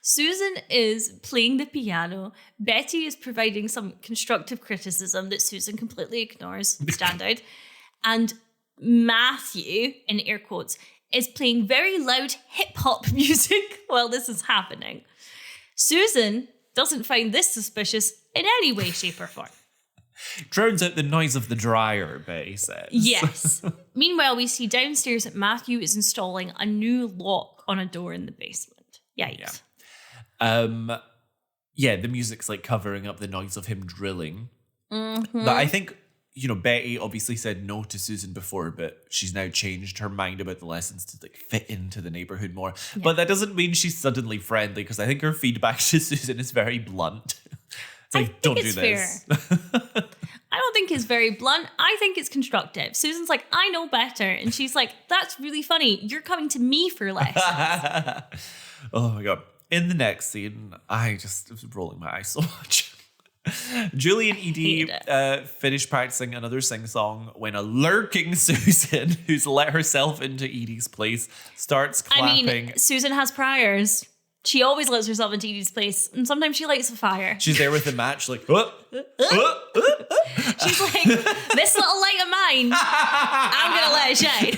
Susan is playing the piano. Betty is providing some constructive criticism that Susan completely ignores. Standout. And Matthew, in air quotes, is playing very loud hip-hop music while this is happening. Susan doesn't find this suspicious in any way, shape, or form. Drowns out the noise of the dryer, Betty says. Yes. Meanwhile, we see downstairs that Matthew is installing a new lock on a door in the basement. Yikes. Yeah. The music's like covering up the noise of him drilling. Mm-hmm. But I think, Betty obviously said no to Susan before, but she's now changed her mind about the lessons to like fit into the neighborhood more. Yeah. But that doesn't mean she's suddenly friendly, because I think her feedback to Susan is very blunt. It's like, don't do this. I don't think it's very blunt. I think it's constructive. Susan's like, I know better. And she's like, that's really funny. You're coming to me for lessons. Oh my God. In the next scene, I just was rolling my eyes so much. Julie and Edie finish practicing another sing-song when a lurking Susan, who's let herself into Edie's place, starts clapping. I mean, Susan has priors. She always lets herself into Edie's place, and sometimes she lights a fire. She's there with the match, like, She's like, this little light of mine, I'm gonna let it shine.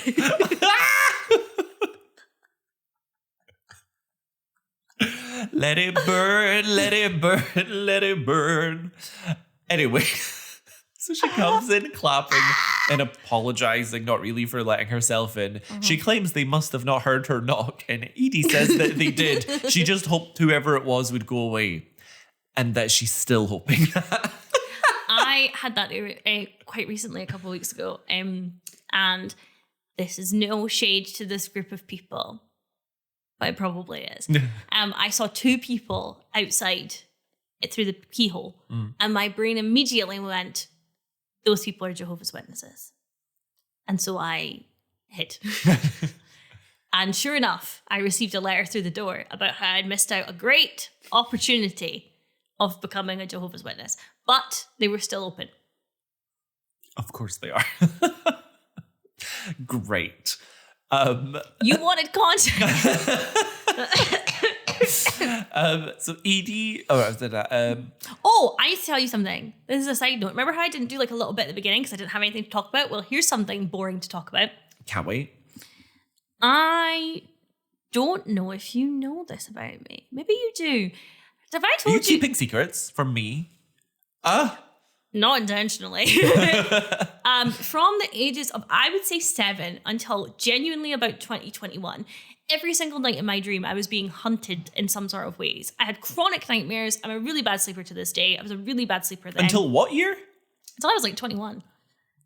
Let it burn, let it burn, let it burn. Anyway, so she comes in clapping and apologizing, not really for letting herself in. Mm-hmm. She claims they must have not heard her knock, and Edie says that they did. She just hoped whoever it was would go away, and that she's still hoping that. I had that quite recently, a couple of weeks ago, and this is no shade to this group of people, but it probably is. I saw two people outside through the keyhole, and my brain immediately went, those people are Jehovah's Witnesses. And so I hid. And sure enough, I received a letter through the door about how I'd missed out a great opportunity of becoming a Jehovah's Witness. But they were still open. Of course they are. Great. You wanted content. So Edie... I need to tell you something. This is a side note. Remember how I didn't do like a little bit at the beginning because I didn't have anything to talk about? Well, here's something boring to talk about. Can't wait. I don't know if you know this about me. Maybe you do. Have I told you? Are you keeping secrets from me? Not intentionally. From the ages of, I would say 7 until genuinely about 2021, every single night in my dream, I was being hunted in some sort of ways. I had chronic nightmares. I'm a really bad sleeper to this day. I was a really bad sleeper then. Until what year? Until I was like 21.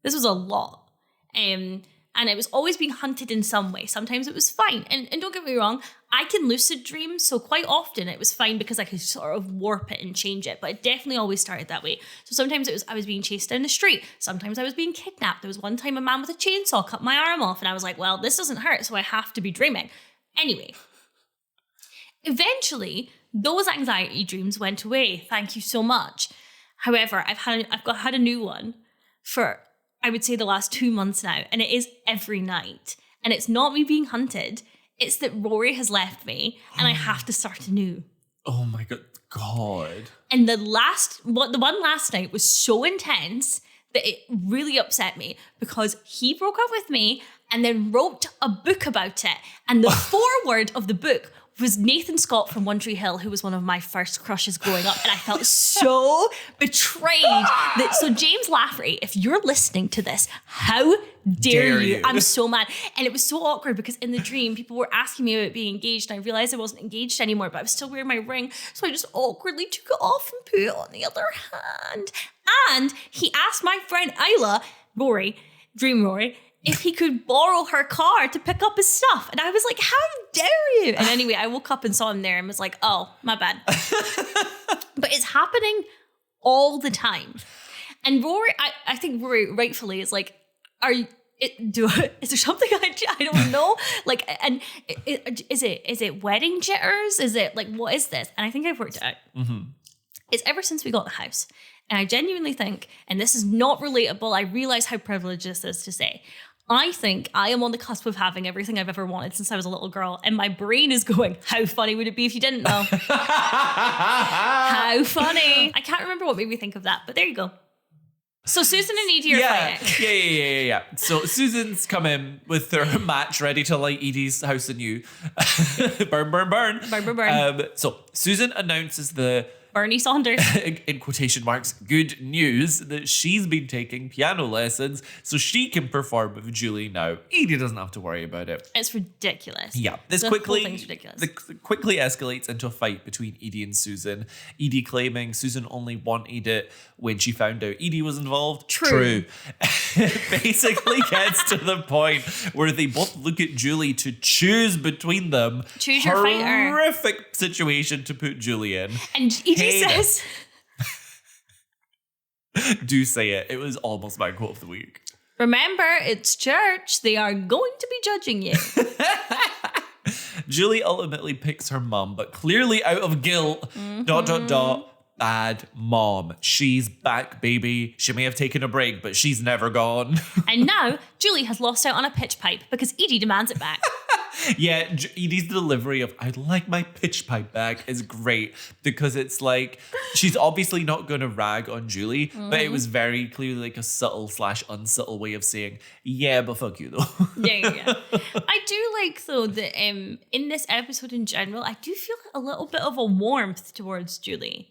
This was a lot. And it was always being hunted in some way. Sometimes it was fine. And don't get me wrong, I can lucid dream. So quite often it was fine because I could sort of warp it and change it. But it definitely always started that way. So sometimes it was I was being chased down the street. Sometimes I was being kidnapped. There was one time a man with a chainsaw cut my arm off. And I was like, well, this doesn't hurt. So I have to be dreaming. Anyway, Eventually, those anxiety dreams went away. Thank you so much. However, I've had a new one for, I would say, the last 2 months now, and it is every night. And it's not me being hunted. It's that Rory has left me, and I have to start anew. Oh my God. And the one last night was so intense that it really upset me because he broke up with me and then wrote a book about it. And the foreword of the book was Nathan Scott from One Tree Hill, who was one of my first crushes growing up. And I felt so betrayed. So James Lafferty, if you're listening to this, how dare you? I'm so mad. And it was so awkward because in the dream, people were asking me about being engaged and I realized I wasn't engaged anymore, but I was still wearing my ring. So I just awkwardly took it off and put it on the other hand. And he asked my friend Isla, Dream Rory, if he could borrow her car to pick up his stuff. And I was like, how dare you? And anyway, I woke up and saw him there and was like, oh, my bad. But it's happening all the time. And Rory, I think Rory rightfully is like, is there something I don't know? Like, and is it wedding jitters? Is it like, what is this? And I think I've worked it out. Mm-hmm. It's ever since we got the house. And I genuinely think, and this is not relatable, I realize how privileged this is to say, I think I am on the cusp of having everything I've ever wanted since I was a little girl. And my brain is going, how funny would it be if you didn't know? How funny. I can't remember what made me think of that, but there you go. So Susan and Edie are fighting. Yeah. So Susan's come in with their match ready to light Edie's house anew. Burn. Burn. So Susan announces the Bernie Saunders. in quotation marks, good news that she's been taking piano lessons so she can perform with Julie now. Edie doesn't have to worry about it. It's ridiculous. Yeah. The whole thing's ridiculous. Quickly escalates into a fight between Edie and Susan. Edie claiming Susan only wanted it when she found out Edie was involved. True. It basically gets to the point where they both look at Julie to choose between them. Choose your fighter. Horrific situation to put Julie in. And Edie says, do say it. It was almost my quote of the week. Remember, it's church. They are going to be judging you. Julie ultimately picks her mum, but clearly out of guilt. ... Bad mom. She's back, baby. She may have taken a break, but she's never gone. And now Julie has lost out on a pitch pipe because Edie demands it back. Yeah, Edie's delivery of "I'd like my pitch pipe back" is great because it's like she's obviously not going to rag on Julie, but it was very clearly like a subtle / unsubtle way of saying, yeah, but fuck you though. Yeah. I do like though that in this episode in general, I do feel a little bit of a warmth towards Julie.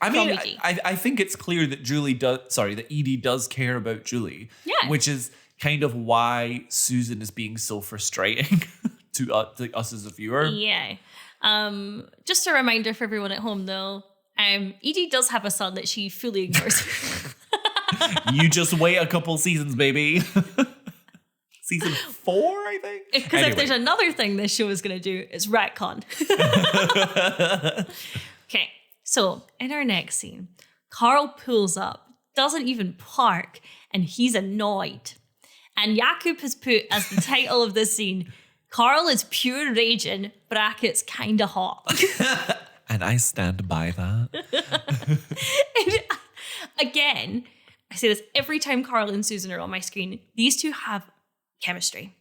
I mean, I think it's clear that that Edie does care about Julie. Yeah. Which is kind of why Susan is being so frustrating to us as a viewer. Yeah. Just a reminder for everyone at home though, Edie does have a son that she fully ignores. You just wait a couple seasons, baby. Season 4, I think. Because if there's another thing this show is going to do, it's retcon. Okay. So, in our next scene, Carl pulls up, doesn't even park, and he's annoyed. And Jakub has put as the title of this scene, Carl is pure raging, brackets kinda hot. And I stand by that. And again, I say this every time Carl and Susan are on my screen, these two have chemistry.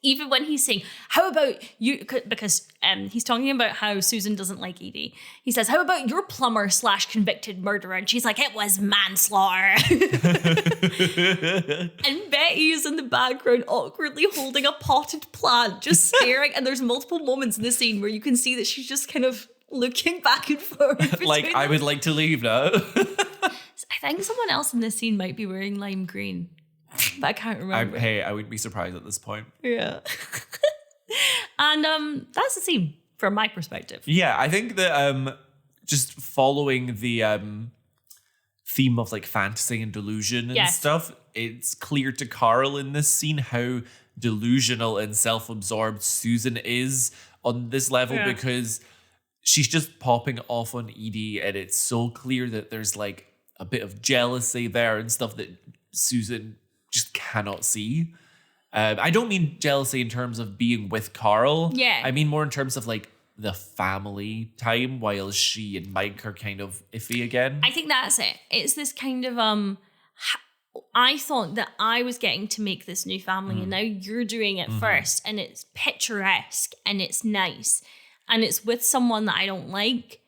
Even when he's saying, how about you, because he's talking about how Susan doesn't like Edie. He says, how about your plumber / convicted murderer? And she's like, it was manslaughter. And Betty is in the background awkwardly holding a potted plant, just staring. And there's multiple moments in the scene where you can see that she's just kind of looking back and forth. Like, I would like to leave now. I think someone else in this scene might be wearing lime green. But I can't remember. I wouldn't be surprised at this point. Yeah. And that's the scene from my perspective. Yeah, I think that just following the theme of like fantasy and delusion and stuff, it's clear to Carl in this scene how delusional and self-absorbed Susan is on this level because she's just popping off on Edie, and it's so clear that there's like a bit of jealousy there and stuff that Susan just cannot see. I don't mean jealousy in terms of being with Carl. Yeah. I mean more in terms of like the family time, while she and Mike are kind of iffy again. I think that's it. It's this kind of I thought that I was getting to make this new family, and now you're doing it first, and it's picturesque and it's nice, and it's with someone that I don't like.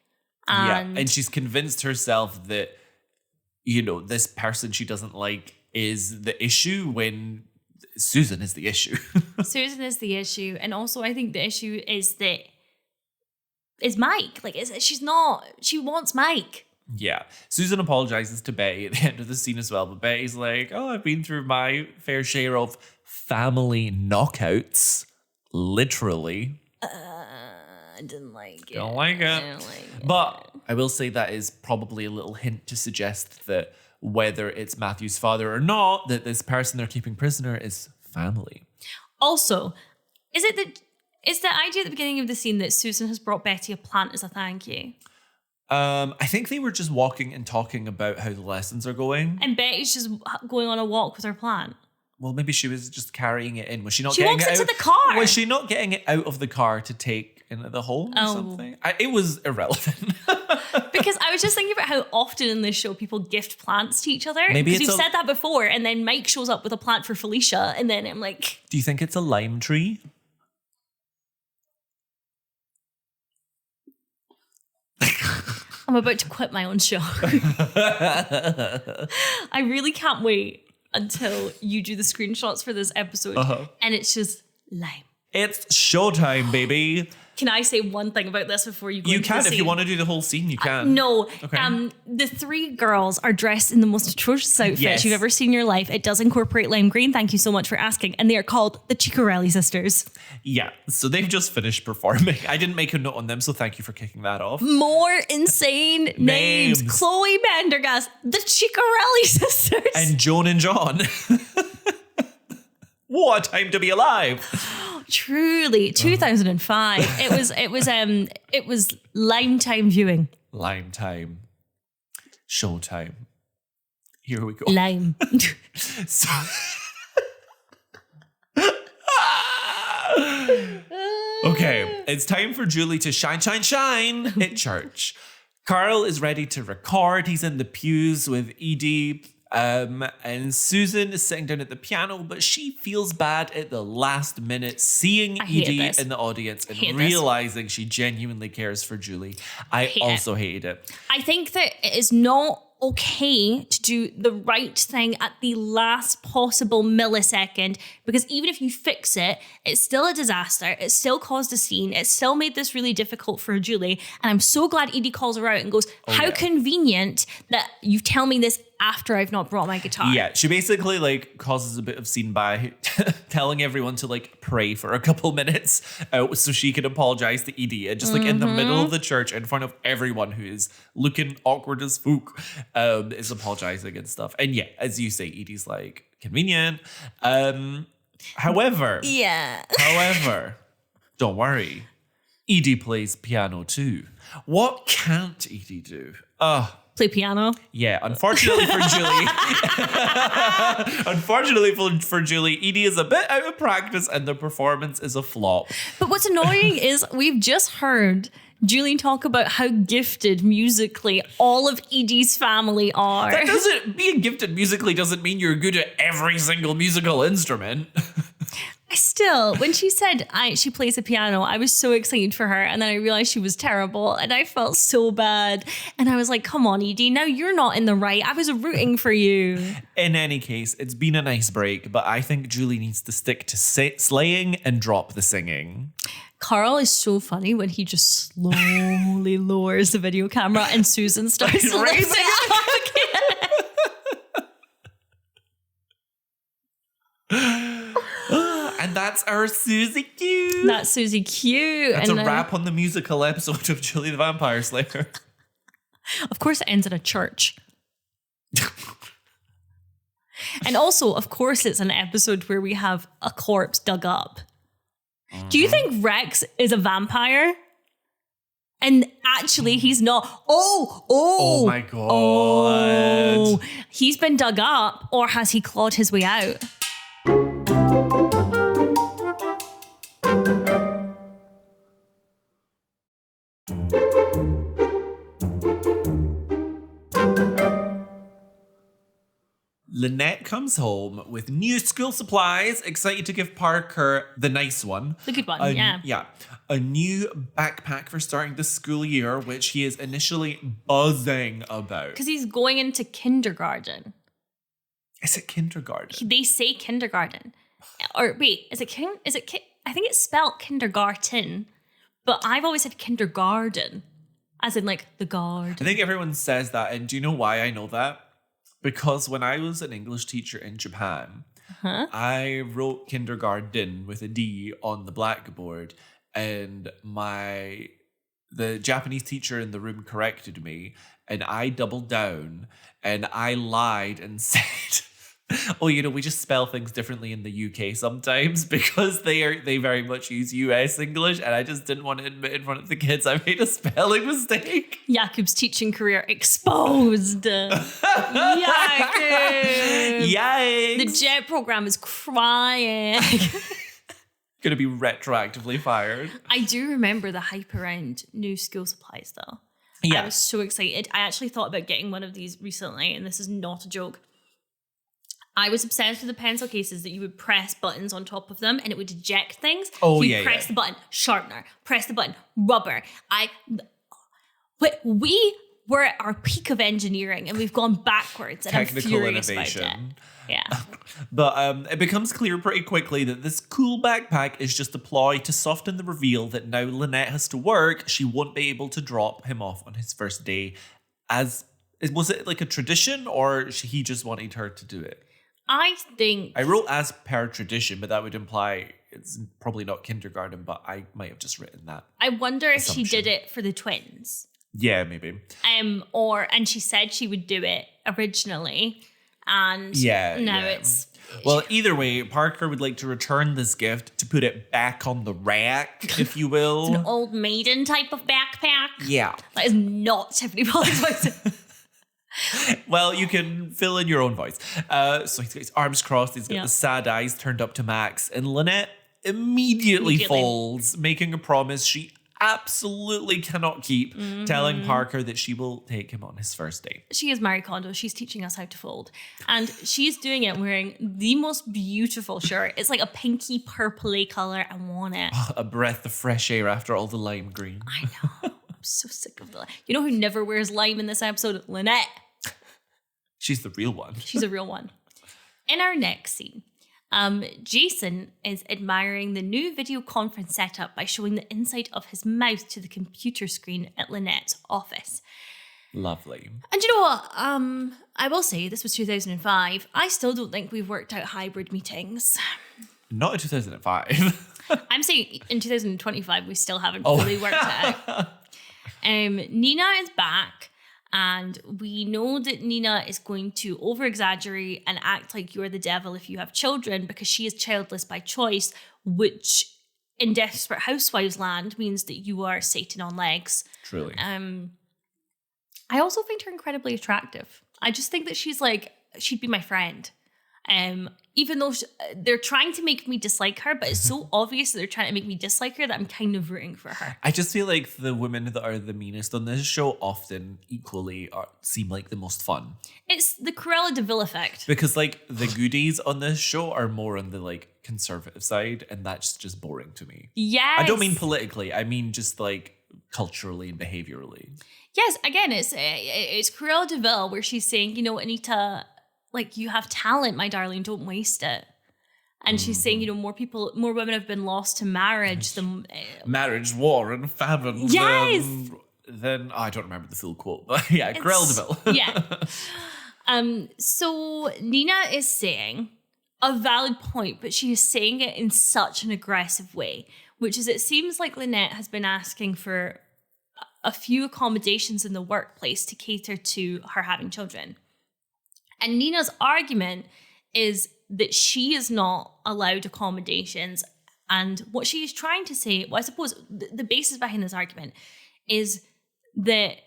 And she's convinced herself that, you know, this person she doesn't like is the issue when Susan is the issue. Susan is the issue. And also I think the issue is that it's Mike. Like, she wants Mike. Yeah. Susan apologizes to Betty at the end of the scene as well, but Betty's like, oh, I've been through my fair share of family knockouts. Literally. I didn't like it. Don't like it. I don't like it. But I will say that is probably a little hint to suggest that whether it's Matthew's father or not, that this person they're keeping prisoner is family. Also, is the idea at the beginning of the scene that Susan has brought Betty a plant as a thank you? I think they were just walking and talking about how the lessons are going. And Betty's just going on a walk with her plant. Well, maybe she was just carrying it in. Was she not She getting walks it into out? the car. Was she not getting it out of the car to take into the home or something? It was irrelevant. Because I was just thinking about how often in this show people gift plants to each other. Maybe because it's we've said that before, and then Mike shows up with a plant for Felicia, and then I'm like... Do you think it's a lime tree? I'm about to quit my own show. I really can't wait until you do the screenshots for this episode, and it's just lime. It's showtime, baby. Can I say one thing about this before you go You into can the if scene? you want to do the whole scene. You can. No. Okay. The three girls are dressed in the most atrocious outfits Yes. you've ever seen in your life. It does incorporate lime green. Thank you so much for asking. And they are called the Ciccarelli sisters. Yeah. So they've just finished performing. I didn't make a note on them, so thank you for kicking that off. More insane names. Names. Chloe Pendergast, the Ciccarelli sisters. And Joan and John. What a time to be alive. Truly, 2005. It was lime time viewing. Lime time. Showtime. Here we go. Lime. So- okay, it's time for Julie to shine at church. Carl is ready to record. He's in the pews with Edie. And Susan is sitting down at the piano, but she feels bad at the last minute seeing Edie in the audience and realizing she genuinely cares for Julie. I also hated it. I think that it is not okay to do the right thing at the last possible millisecond, because even if you fix it, it's still a disaster. It still caused a scene. It still made this really difficult for Julie. And I'm so glad Edie calls her out and goes, how convenient that you tell me this after I've not brought my guitar. Yeah, she basically like causes a bit of scene by telling everyone to like pray for a couple minutes so she can apologize to Edie, and just like in the middle of the church in front of everyone who is looking awkward as fuck, is apologizing and stuff. And yeah, as you say, Edie's like convenient. However, don't worry, Edie plays piano too. What can't Edie do? Play piano. Yeah, unfortunately for Julie, Edie is a bit out of practice and the performance is a flop. But what's annoying is we've just heard Julie talk about how gifted musically all of Edie's family are. Being gifted musically doesn't mean you're good at every single musical instrument. Still, when she said she plays the piano, I was so excited for her, and then I realized she was terrible, and I felt so bad. And I was like, come on, Edie, now you're not in the right. I was rooting for you. In any case, it's been a nice break, but I think Julie needs to stick to slaying and drop the singing. Carl is so funny when he just slowly lowers the video camera and Susan starts lifting it up again. And that's our Susie Q. That's Susie Q. That's a wrap on the musical episode of Julie the Vampire Slayer. Of course, it ends in a church. And also, of course, it's an episode where we have a corpse dug up. Do you think Rex is a vampire? And actually, he's not. Oh my God. Oh, he's been dug up, or has he clawed his way out? Lynette comes home with new school supplies, excited to give Parker the nice one. The good one, yeah. Yeah. A new backpack for starting the school year, which he is initially buzzing about. Because he's going into kindergarten. Is it kindergarten? They say kindergarten. Or wait, I think it's spelled kindergarten, but I've always said kindergarten, as in like the garden. I think everyone says that, and do you know why I know that? Because when I was an English teacher in Japan, I wrote kindergarten with a D on the blackboard, and the Japanese teacher in the room corrected me, and I doubled down and I lied and said, oh, we just spell things differently in the UK sometimes because they very much use US English, and I just didn't want to admit in front of the kids I made a spelling mistake. Jakub's teaching career exposed. Yikes. Yikes. The JET program is crying. Gonna be retroactively fired. I do remember the hype around new school supplies though. Yeah. I was so excited. I actually thought about getting one of these recently, and this is not a joke. I was obsessed with the pencil cases that you would press buttons on top of them and it would eject things. Oh, you press the button, sharpener, press the button, rubber. We were at our peak of engineering and we've gone backwards, and Technical I'm furious innovation. about it. Yeah. But it becomes clear pretty quickly that this cool backpack is just a ploy to soften the reveal that now Lynette has to work, she won't be able to drop him off on his first day. Was it like a tradition, or he just wanted her to do it? I wrote as per tradition, but that would imply it's probably not kindergarten, but I might have just written that. I wonder if she did it for the twins. Yeah, maybe. And she said she would do it originally, and now it's... Well, either way, Parker would like to return this gift to put it back on the rack, if you will. It's an old maiden type of backpack. Yeah. That is not Tiffany Pollard's voice. Well, you can fill in your own voice. So he's got his arms crossed, he's got the sad eyes turned up to max, and Lynette immediately folds, making a promise she absolutely cannot keep, telling Parker that she will take him on his first date. She is Marie Kondo. She's teaching us how to fold. And she's doing it wearing the most beautiful shirt. It's like a pinky purpley color. I want it. A breath of fresh air after all the lime green. I know. I'm so sick of the lime. You know who never wears lime in this episode? Lynette. She's the real one. She's a real one. In our next scene, Jason is admiring the new video conference setup by showing the inside of his mouth to the computer screen at Lynette's office. Lovely. And you know what? I will say, this was 2005. I still don't think we've worked out hybrid meetings. Not in 2005. I'm saying in 2025, we still haven't fully worked it out. Nina is back. And we know that Nina is going to over-exaggerate and act like you're the devil if you have children, because she is childless by choice, which in Desperate Housewives land means that you are Satan on legs. Truly. I also find her incredibly attractive. I just think that she'd be my friend. Even though they're trying to make me dislike her, but it's so obvious that they're trying to make me dislike her that I'm kind of rooting for her. I just feel like the women that are the meanest on this show often equally seem like the most fun. It's the Cruella de Vil effect. Because like the goodies on this show are more on the like conservative side, and that's just boring to me. Yes. I don't mean politically. I mean just like culturally and behaviorally. Yes, again, it's Cruella de Vil where she's saying, Anita, like, you have talent, my darling, don't waste it. And she's saying, more women have been lost to marriage than... marriage, war, and famine. Yes! Then I don't remember the full quote, but yeah, Cruella de Vil. Yeah. So Nina is saying a valid point, but she is saying it in such an aggressive way, which is it seems like Lynette has been asking for a few accommodations in the workplace to cater to her having children. And Nina's argument is that she is not allowed accommodations. And what she is trying to say, well, I suppose the basis behind this argument is that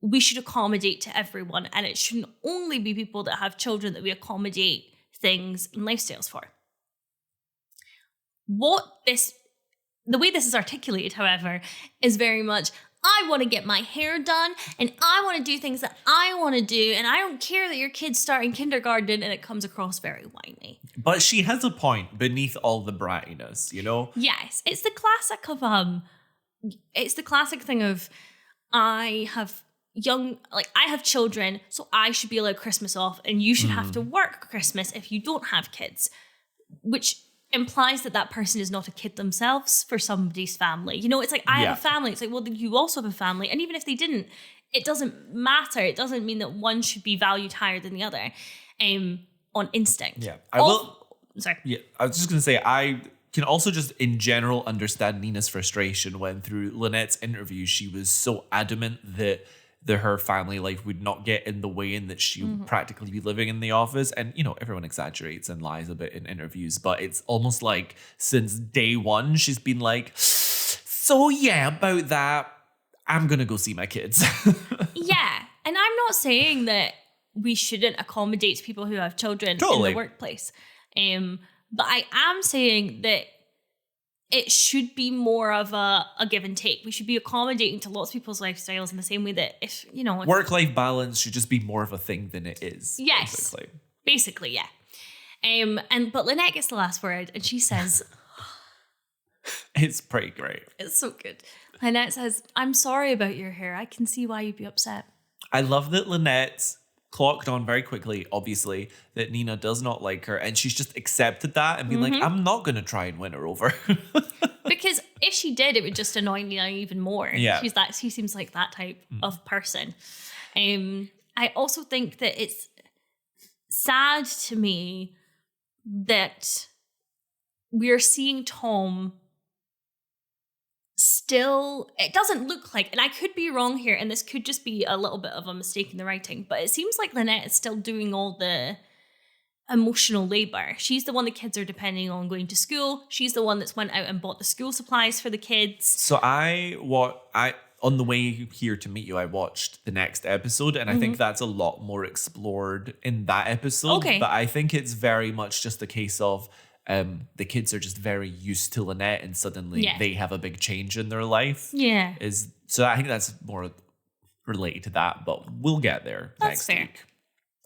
we should accommodate to everyone. And it shouldn't only be people that have children that we accommodate things and lifestyles for. The way this is articulated, however, is very much, I want to get my hair done and I want to do things that I want to do. And I don't care that your kid's starting kindergarten, and it comes across very whiny. But she has a point beneath all the brattiness, you know? Yes. It's the classic of, it's the classic thing of, I have children, so I should be allowed Christmas off, and you should have to work Christmas if you don't have kids, which implies that person is not a kid themselves for somebody's family. You know, it's like, I have a family. It's like, well, you also have a family. And even if they didn't, it doesn't matter. It doesn't mean that one should be valued higher than the other on instinct. Yeah. Sorry. Yeah, I was just going to say, I can also just in general understand Nina's frustration when through Lynette's interview, she was so adamant that her family life would not get in the way and that she would practically be living in the office. And, you know, everyone exaggerates and lies a bit in interviews, but it's almost like since day one, she's been like, so yeah, about that, I'm going to go see my kids. Yeah. And I'm not saying that we shouldn't accommodate people who have children in the workplace. But I am saying that it should be more of a give and take. We should be accommodating to lots of people's lifestyles in the same way that if work-life balance should just be more of a thing than it is. Yes. Basically, yeah. But Lynette gets the last word and she says, it's pretty great. It's so good. Lynette says, I'm sorry about your hair. I can see why you'd be upset. I love that Lynette clocked on very quickly, obviously, that Nina does not like her, and she's just accepted that and been like, I'm not going to try and win her over. Because if she did, it would just annoy Nina even more. Yeah. She seems like that type of person. I also think that it's sad to me that we're seeing Tom still, it doesn't look like, and I could be wrong here, and this could just be a little bit of a mistake in the writing, but it seems like Lynette is still doing all the emotional labor. She's the one the kids are depending on going to school. She's the one that's went out and bought the school supplies for the kids. So on the way here to meet you, I watched the next episode, and I think that's a lot more explored in that episode. Okay. But I think it's very much just a case of the kids are just very used to Lynette, and suddenly they have a big change in their life. Yeah. So I think that's more related to that, but we'll get there next week.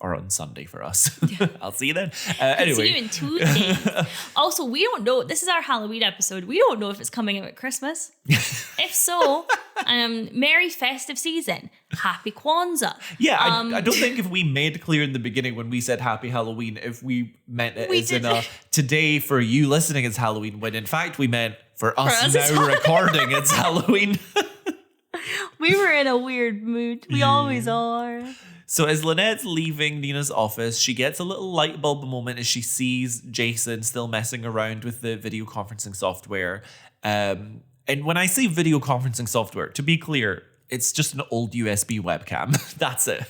Or on Sunday for us. I'll see you then. Anyway. See you in 2 days. Also, we don't know. This is our Halloween episode. We don't know if it's coming out at Christmas. If so, Merry festive season. Happy Kwanzaa. Yeah, I don't think if we made clear in the beginning when we said Happy Halloween, if we meant it as in today for you listening it's Halloween, when in fact we meant for us now recording it's Halloween. We were in a weird mood. We always are. So as Lynette's leaving Nina's office, she gets a little light bulb moment as she sees Jason still messing around with the video conferencing software. And when I say video conferencing software, to be clear, it's just an old USB webcam. That's it.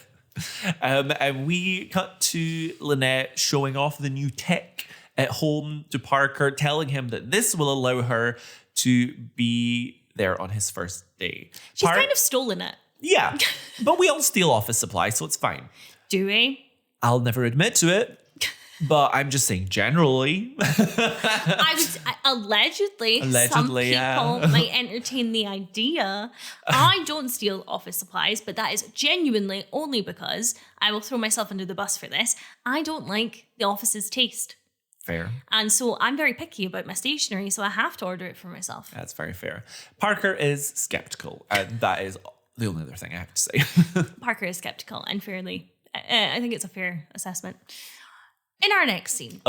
And we cut to Lynette showing off the new tech at home to Parker, telling him that this will allow her to be there on his first day. She's kind of stolen it. Yeah, but we all steal office supplies, so it's fine. Do we? I'll never admit to it, but I'm just saying generally. Allegedly, some people might entertain the idea. I don't steal office supplies, but that is genuinely only because I will throw myself under the bus for this. I don't like the office's taste. Fair. And so I'm very picky about my stationery, so I have to order it for myself. That's very fair. Parker is skeptical, and that is the only other thing I have to say. Parker is skeptical and fairly, I think it's a fair assessment. In our next scene.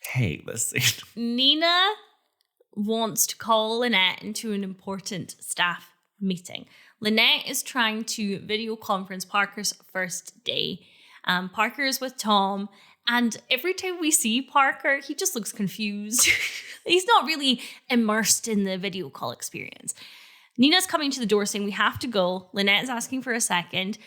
Hate this scene. Nina wants to call Lynette into an important staff meeting. Lynette is trying to video conference Parker's first day. Parker is with Tom, and every time we see Parker, he just looks confused. He's not really immersed in the video call experience. Nina's coming to the door saying, we have to go. Lynette's asking for a second.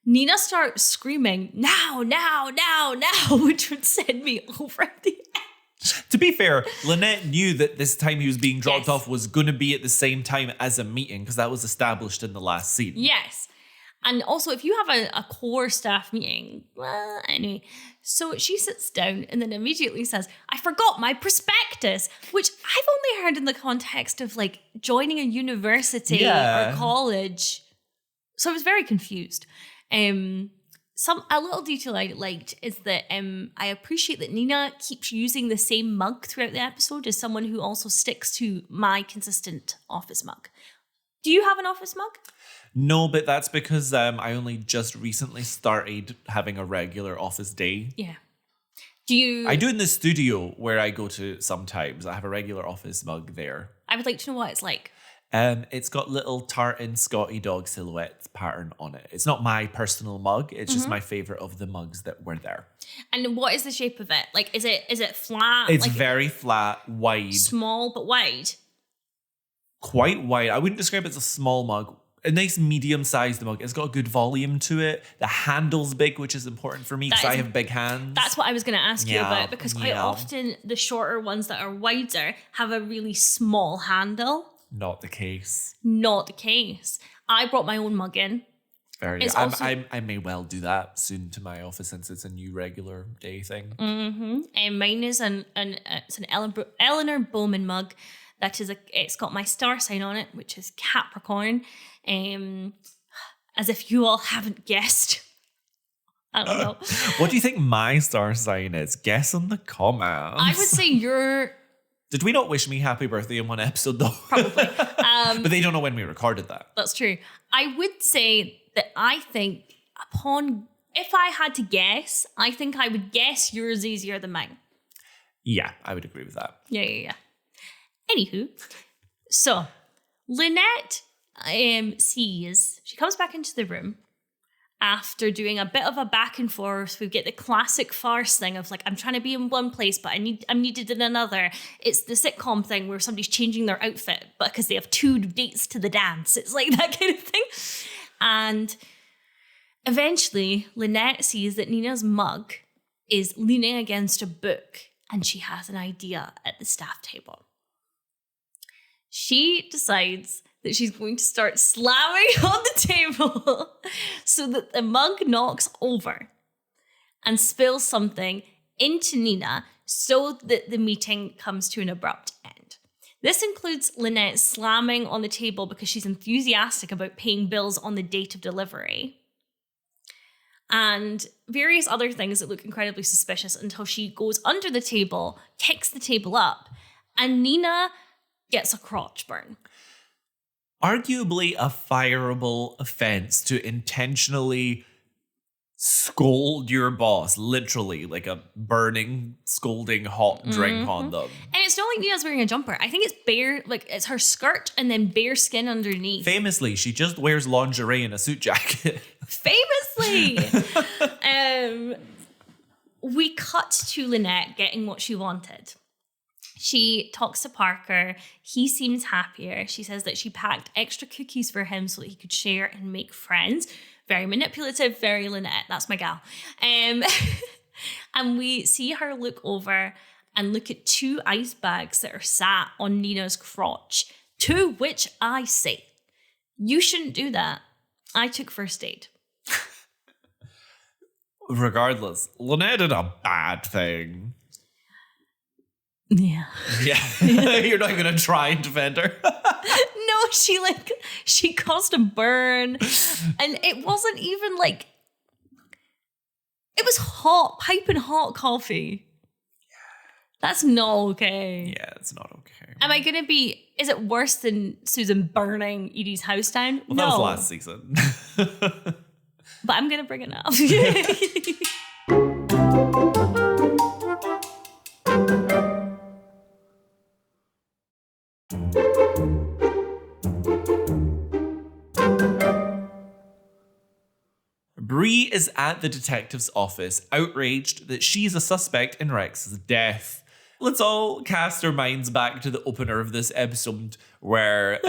Nina starts screaming, now, now, now, now, which would send me over the edge. To be fair, Lynette knew that this time he was being dropped off was going to be at the same time as a meeting because that was established in the last scene. Yes. And also, if you have a core staff meeting, well, anyway. So she sits down and then immediately says, I forgot my prospectus, which I've only heard in the context of like joining a university or college. So I was very confused. A little detail I liked is that I appreciate that Nina keeps using the same mug throughout the episode as someone who also sticks to my consistent office mug. Do you have an office mug? No, but that's because I only just recently started having a regular office day. Yeah. I do in the studio where I go to sometimes. I have a regular office mug there. I would like to know what it's like. It's got little tartan Scotty dog silhouette pattern on it. It's not my personal mug. It's just my favorite of the mugs that were there. And what is the shape of it? Like, is it flat? It's like, very flat, wide. Small but wide? Quite wide. I wouldn't describe it as a small mug. A nice medium-sized mug. It's got a good volume to it. The handle's big, which is important for me because I have big hands. That's what I was going to ask you about, because quite often the shorter ones that are wider have a really small handle. Not the case. Not the case. I brought my own mug in. I may well do that soon to my office since it's a new regular day thing. Mm-hmm. And mine is it's an Eleanor Bowman mug. It's got my star sign on it, which is Capricorn. As if you all haven't guessed. I don't know. What do you think my star sign is? Guess in the comments. I would say you're... Did we not wish me happy birthday in one episode though? Probably. But they don't know when we recorded that. That's true. I would say that I think if I had to guess, I think I would guess yours easier than mine. Yeah, I would agree with that. Yeah. Anywho, so Lynette she comes back into the room after doing a bit of a back and forth. We get the classic farce thing of like, I'm trying to be in one place, but I'm needed in another. It's the sitcom thing where somebody's changing their outfit because they have 2 dates to the dance. It's like that kind of thing. And eventually, Lynette sees that Nina's mug is leaning against a book and she has an idea at the staff table. She decides that she's going to start slamming on the table so that the mug knocks over and spills something into Nina so that the meeting comes to an abrupt end. This includes Lynette slamming on the table because she's enthusiastic about paying bills on the date of delivery. And various other things that look incredibly suspicious until she goes under the table, kicks the table up, and Nina gets a crotch burn. Arguably a fireable offense to intentionally scold your boss, literally like a burning, scolding hot drink on them. And it's not like Nina's wearing a jumper. I think it's bare, like it's her skirt and then bare skin underneath. Famously, she just wears lingerie and a suit jacket. Famously! We cut to Lynette getting what she wanted. She talks to Parker. He seems happier. She says that she packed extra cookies for him so that he could share and make friends. Very manipulative, very Lynette. That's my gal. And we see her look over and look at 2 ice bags that are sat on Nina's crotch. To which I say, you shouldn't do that. I took first aid. Regardless, Lynette did a bad thing. Yeah. You're not going to try and defend her. No, she caused a burn. And it wasn't even like, it was hot, piping hot coffee. That's not okay. Yeah, it's not okay. Is it worse than Susan burning Edie's house down? Well, no. that was last season. But I'm going to bring it up. Bree is at the detective's office, outraged that she's a suspect in Rex's death. Let's all cast our minds back to the opener of this episode where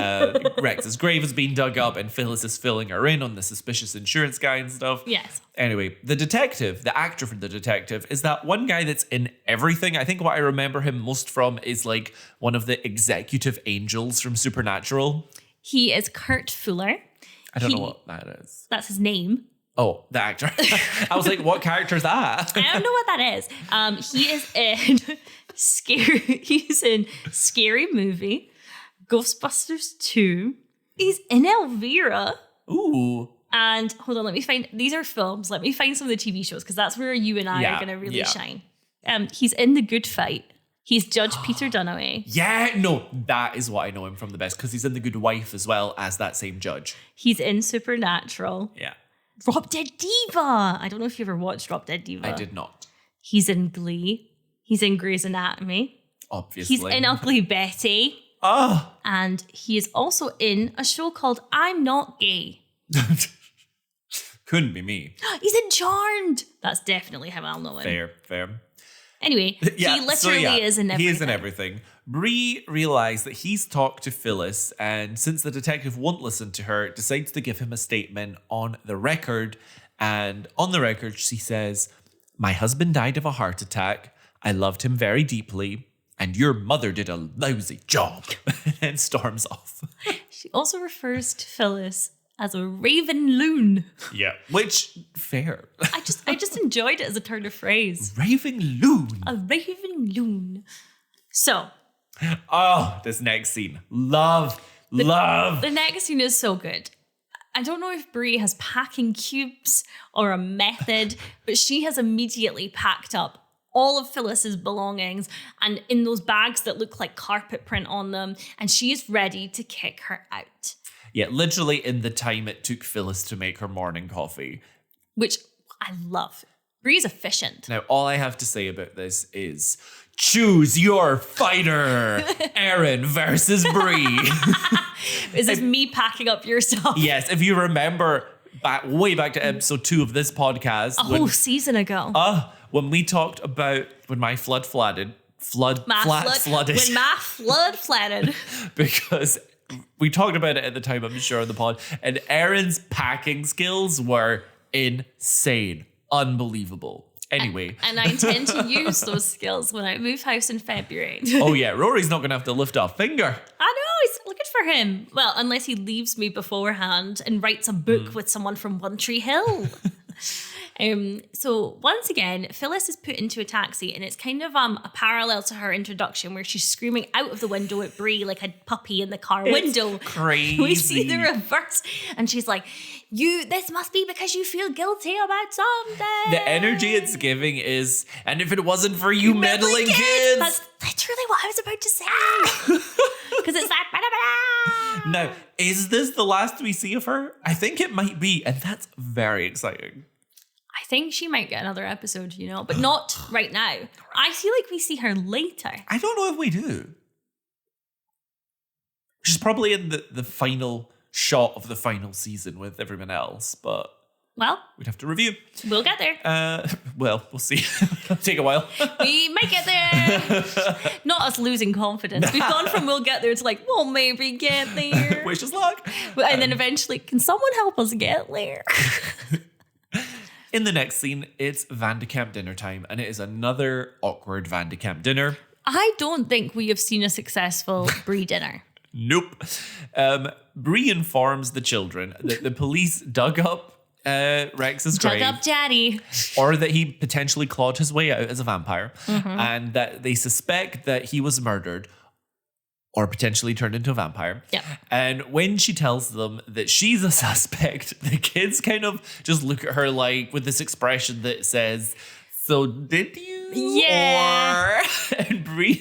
Rex's grave has been dug up and Phyllis is filling her in on the suspicious insurance guy and stuff. Yes. Anyway, the detective, the actor for the detective, is that one guy that's in everything. I think what I remember him most from is like one of the executive angels from Supernatural. He is Kurt Fuller. I don't know what that is. That's his name. Oh, the actor. I was like, what character is that? I don't know what that is. He is in He's in Scary Movie, Ghostbusters 2. He's in Elvira. Ooh. And hold on, these are films. Let me find some of the TV shows because that's where you and I are going to really shine. He's in The Good Fight. He's Judge Peter Dunaway. Yeah, no, that is what I know him from the best because he's in The Good Wife as well as that same judge. He's in Supernatural. Yeah. Drop Dead Diva. I don't know if you ever watched Drop Dead Diva. I did not. He's in Glee. He's in Grey's Anatomy. Obviously. He's in Ugly Betty. Oh. And he is also in a show called I'm Not Gay. Couldn't be me. He's in Charmed. That's definitely how I'll know him. Fair. Anyway, he literally is in everything. He is in everything. Bree realized that he's talked to Phyllis, and since the detective won't listen to her, decides to give him a statement on the record. And on the record, she says, "My husband died of a heart attack. I loved him very deeply, and your mother did a lousy job," and storms off. She also refers to Phyllis as a raven loon. Yeah, which, fair. I just enjoyed it as a turn of phrase. Raven loon. A raven loon. So. Oh, this next scene. Love. The next scene is so good. I don't know if Bree has packing cubes or a method, but she has immediately packed up all of Phyllis's belongings and in those bags that look like carpet print on them, and she is ready to kick her out. Yeah, literally in the time it took Phyllis to make her morning coffee. Which I love. Bree's efficient. Now, all I have to say about this is choose your fighter. Erin versus Bree. Is this me packing up your stuff? Yes, if you remember way back to episode 2 of this podcast. A whole season ago. When we talked about when my flood flooded. When my flood flooded. Because we talked about it at the time, I'm sure, on the pod. And Erin's packing skills were insane. Unbelievable. Anyway. And I intend to use those skills when I move house in February. Oh, yeah. Rory's not going to have to lift a finger. I know. It's looking for him. Well, unless he leaves me beforehand and writes a book with someone from One Tree Hill. So once again, Phyllis is put into a taxi, and it's kind of a parallel to her introduction where she's screaming out of the window at Bree like a puppy in the car window. Crazy. We see the reverse, and she's like, this must be because you feel guilty about something. The energy it's giving is, and if it wasn't for you meddling kids. That's literally what I was about to say. Because it's that. Now, is this the last we see of her? I think it might be, and that's very exciting. I think she might get another episode, but not right now. I feel like we see her later. I don't know if we do. She's probably in the final shot of the final season with everyone else, but well, we'd have to review. We'll get there. Well, we'll see. It'll take a while. We might get there. Not us losing confidence. We've gone from we'll get there to like, we'll maybe get there. Wish us luck. And then eventually, can someone help us get there? In the next scene, it's Van de Kamp dinner time, and it is another awkward Van de Kamp dinner. I don't think we have seen a successful Bree dinner. Nope. Bree informs the children that the police dug up Rex's grave. Dug up Daddy. Or that he potentially clawed his way out as a vampire. And that they suspect that he was murdered or potentially turned into a vampire. Yeah. And when she tells them that she's a suspect, the kids kind of just look at her like with this expression that says, "So did you?" Yeah. And Bree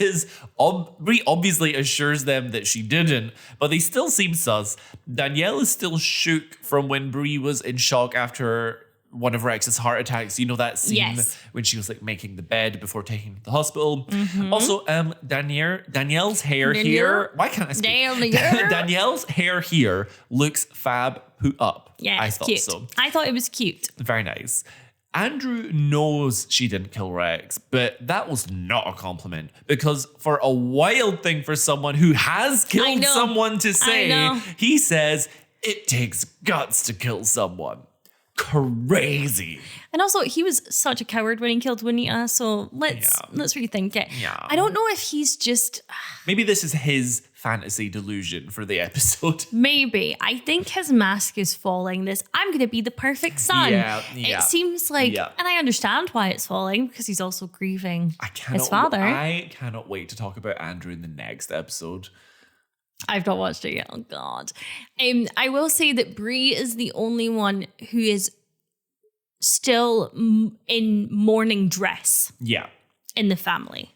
obviously assures them that she didn't, but they still seem sus. Danielle is still shook from when Bree was in shock after one of Rex's heart attacks. You know that scene when she was like making the bed before taking him to the hospital. Also, Danielle's hair here. Why can't I speak? Danielle's hair here looks fab put up. Yeah, I it's thought cute. so. I thought it was cute. Very nice. Andrew knows she didn't kill Rex, but that was not a compliment because for a wild thing for someone who has killed someone to say, he says, it takes guts to kill someone. Crazy. And also, he was such a coward when he killed Juanita, so let's rethink it. Yeah. I don't know if he's just... Maybe this is his fantasy delusion for the episode. Maybe. I think his mask is falling. This, I'm going to be the perfect son. Yeah. It seems like, and I understand why it's falling because he's also grieving his father. I cannot wait to talk about Andrew in the next episode. I've not watched it yet. Oh, God. I will say that Bree is the only one who is still in mourning dress. Yeah. In the family.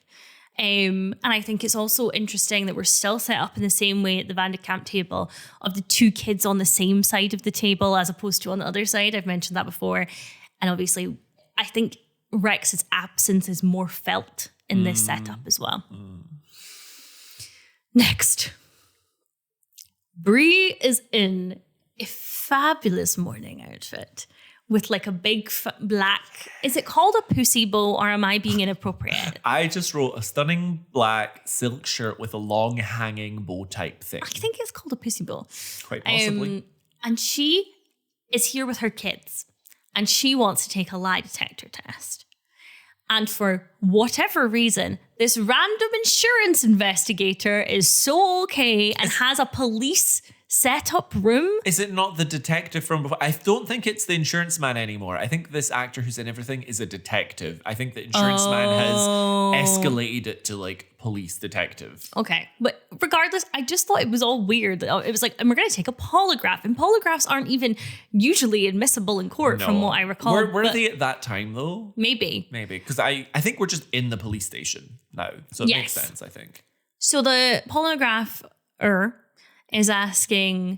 And I think it's also interesting that we're still set up in the same way at the Vanderkamp table of the two kids on the same side of the table as opposed to on the other side. I've mentioned that before. And obviously, I think Rex's absence is more felt in this setup as well. Next. Bree is in a fabulous morning outfit with like a big black, is it called a pussy bow or am I being inappropriate? I just wrote a stunning black silk shirt with a long hanging bow type thing. I think it's called a pussy bow. Quite possibly. And she is here with her kids and she wants to take a lie detector test. And for whatever reason, this random insurance investigator is so okay and has a police set-up room. Is it not the detective from before? I don't think it's the insurance man anymore. I think this actor who's in everything is a detective. I think the insurance man has escalated it to like police detective. Okay. But regardless, I just thought it was all weird. It was like, and we're going to take a polygraph. And polygraphs aren't even usually admissible in court from what I recall. Were they at that time though? Maybe. Because I think we're just in the police station now. So it makes sense, I think. So the polygrapher is asking,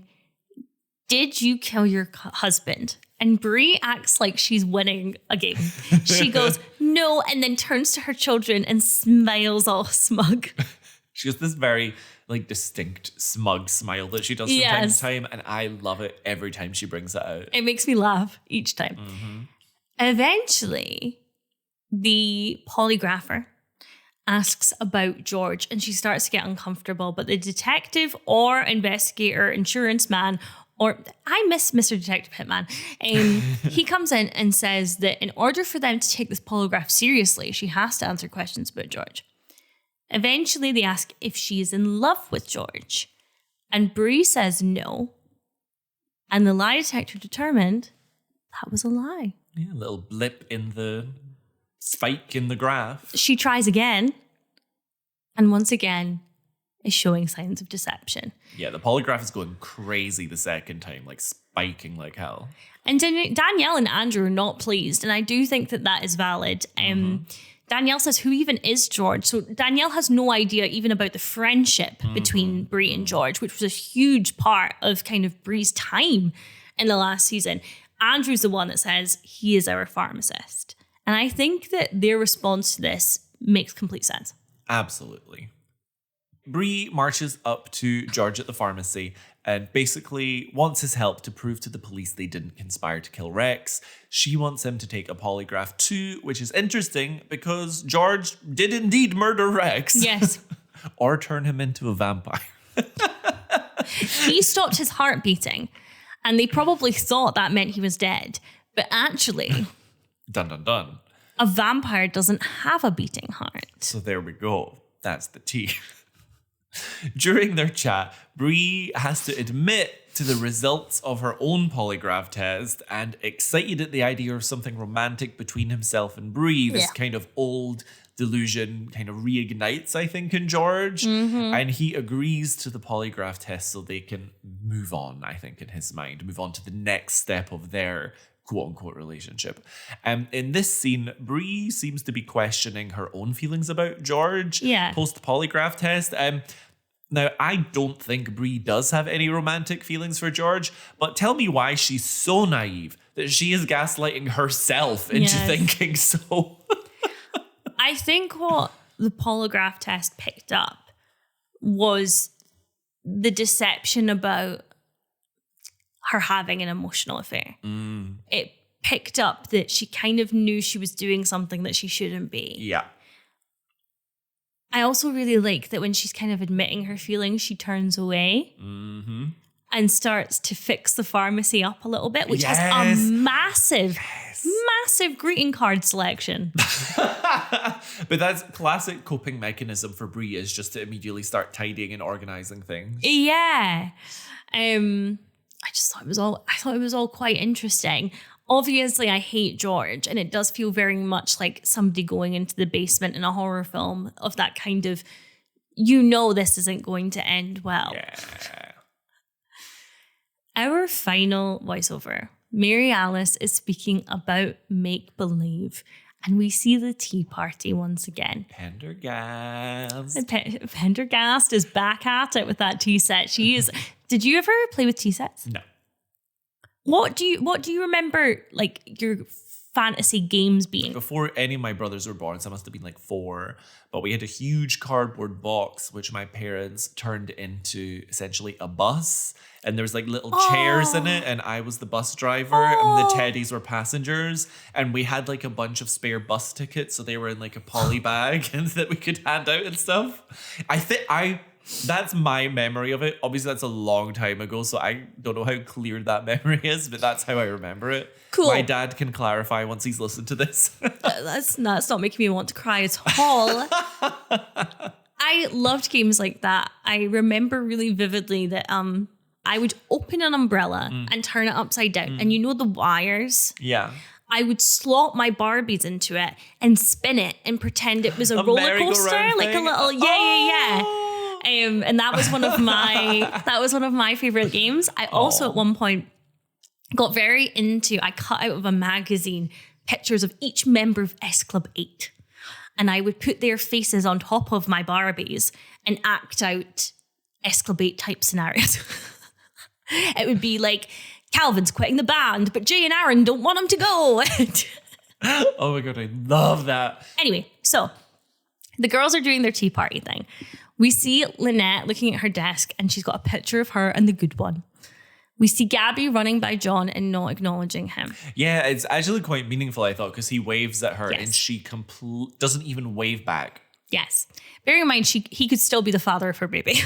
did you kill your husband? And Bree acts like she's winning a game. She goes, no, and then turns to her children and smiles all smug. She has this very like distinct smug smile that she does from time to time, and I love it every time she brings it out. It makes me laugh each time. Eventually, the polygrapher asks about George and she starts to get uncomfortable, but the detective or investigator, insurance man, or I miss Mr. Detective Hitman, he comes in and says that in order for them to take this polygraph seriously, she has to answer questions about George. Eventually, they ask if she is in love with George, and Bree says no, and the lie detector determined that was a lie. Yeah, a little blip in the spike in the graph. She tries again, and once again is showing signs of deception. Yeah, the polygraph is going crazy the second time, like spiking like hell. And Danielle and Andrew are not pleased, and I do think that that is valid. Danielle says, who even is George? So Danielle has no idea even about the friendship between Bree and George, which was a huge part of kind of Bree's time in the last season. Andrew's the one that says he is our pharmacist. And I think that their response to this makes complete sense. Absolutely. Bree marches up to George at the pharmacy and basically wants his help to prove to the police they didn't conspire to kill Rex. She wants him to take a polygraph too, which is interesting because George did indeed murder Rex. Yes. Or turn him into a vampire. He stopped his heart beating, and they probably thought that meant he was dead. But actually... Dun, dun, dun. A vampire doesn't have a beating heart. So there we go. That's the tea. During their chat, Bree has to admit to the results of her own polygraph test and excited at the idea of something romantic between himself and Bree. This kind of old delusion kind of reignites, I think, in George. And he agrees to the polygraph test so they can move on, I think, in his mind, move on to the next step of their quote-unquote relationship. In this scene, Bree seems to be questioning her own feelings about George post the polygraph test. Now, I don't think Bree does have any romantic feelings for George, but tell me why she's so naive that she is gaslighting herself into thinking so. I think what the polygraph test picked up was the deception about her having an emotional affair. It picked up that she kind of knew she was doing something that she shouldn't be. Yeah. I also really like that when she's kind of admitting her feelings, she turns away and starts to fix the pharmacy up a little bit, which has a massive, Massive greeting card selection. But that's classic coping mechanism for Brie, is just to immediately start tidying and organizing things. Yeah. I thought it was all quite interesting. Obviously, I hate George, and it does feel very much like somebody going into the basement in a horror film of that kind of, this isn't going to end well. Yeah. Our final voiceover. Mary Alice is speaking about make-believe, and we see the tea party once again. Pendergast. Pendergast is back at it with that tea set. She is. Did you ever play with tea sets? No. What do you remember, like, your fantasy games being? Before any of my brothers were born, so I must have been like 4, but we had a huge cardboard box which my parents turned into essentially a bus, and there was like little chairs in it, and I was the bus driver and the teddies were passengers, and we had like a bunch of spare bus tickets, so they were in like a poly bag and that we could hand out and stuff. That's my memory of it. Obviously, that's a long time ago, so I don't know how clear that memory is, but that's how I remember it. Cool. My dad can clarify once he's listened to this. That's not making me want to cry at all. I loved games like that. I remember really vividly that I would open an umbrella and turn it upside down, and the wires? Yeah. I would slot my Barbies into it and spin it and pretend it was a roller coaster, like a little yeah. And that was one of my favorite games. I also at one point got very into. I cut out of a magazine pictures of each member of S Club 8, and I would put their faces on top of my Barbies and act out S Club 8 type scenarios. It would be like, Calvin's quitting the band, but Jay and Erin don't want him to go. Oh my God, I love that. Anyway, so the girls are doing their tea party thing. We see Lynette looking at her desk, and she's got a picture of her and the good one. We see Gabby running by John and not acknowledging him. Yeah, it's actually quite meaningful, I thought, because he waves at her and she doesn't even wave back. Yes. Bearing in mind, he could still be the father of her baby.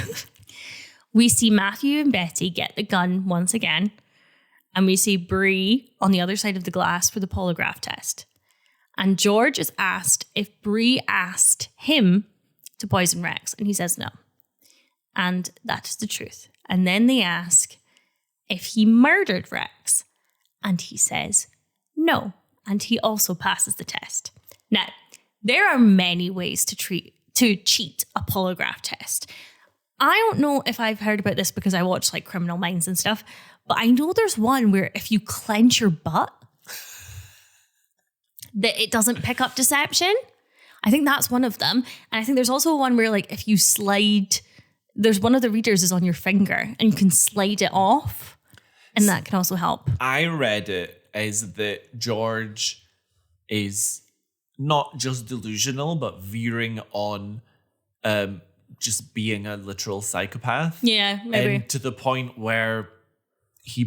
We see Matthew and Betty get the gun once again. And we see Bree on the other side of the glass for the polygraph test. And George is asked if Bree asked him to poison Rex. And he says no. And that is the truth. And then they ask if he murdered Rex. And he says no. And he also passes the test. Now, there are many ways to cheat a polygraph test. I don't know if I've heard about this because I watch like Criminal Minds and stuff, but I know there's one where if you clench your butt, that it doesn't pick up deception. I think that's one of them. And I think there's also one where like if you slide, there's one of the readers is on your finger and you can slide it off. And that can also help. I read it as that George is not just delusional, but veering on just being a literal psychopath. Yeah, maybe. And to the point where he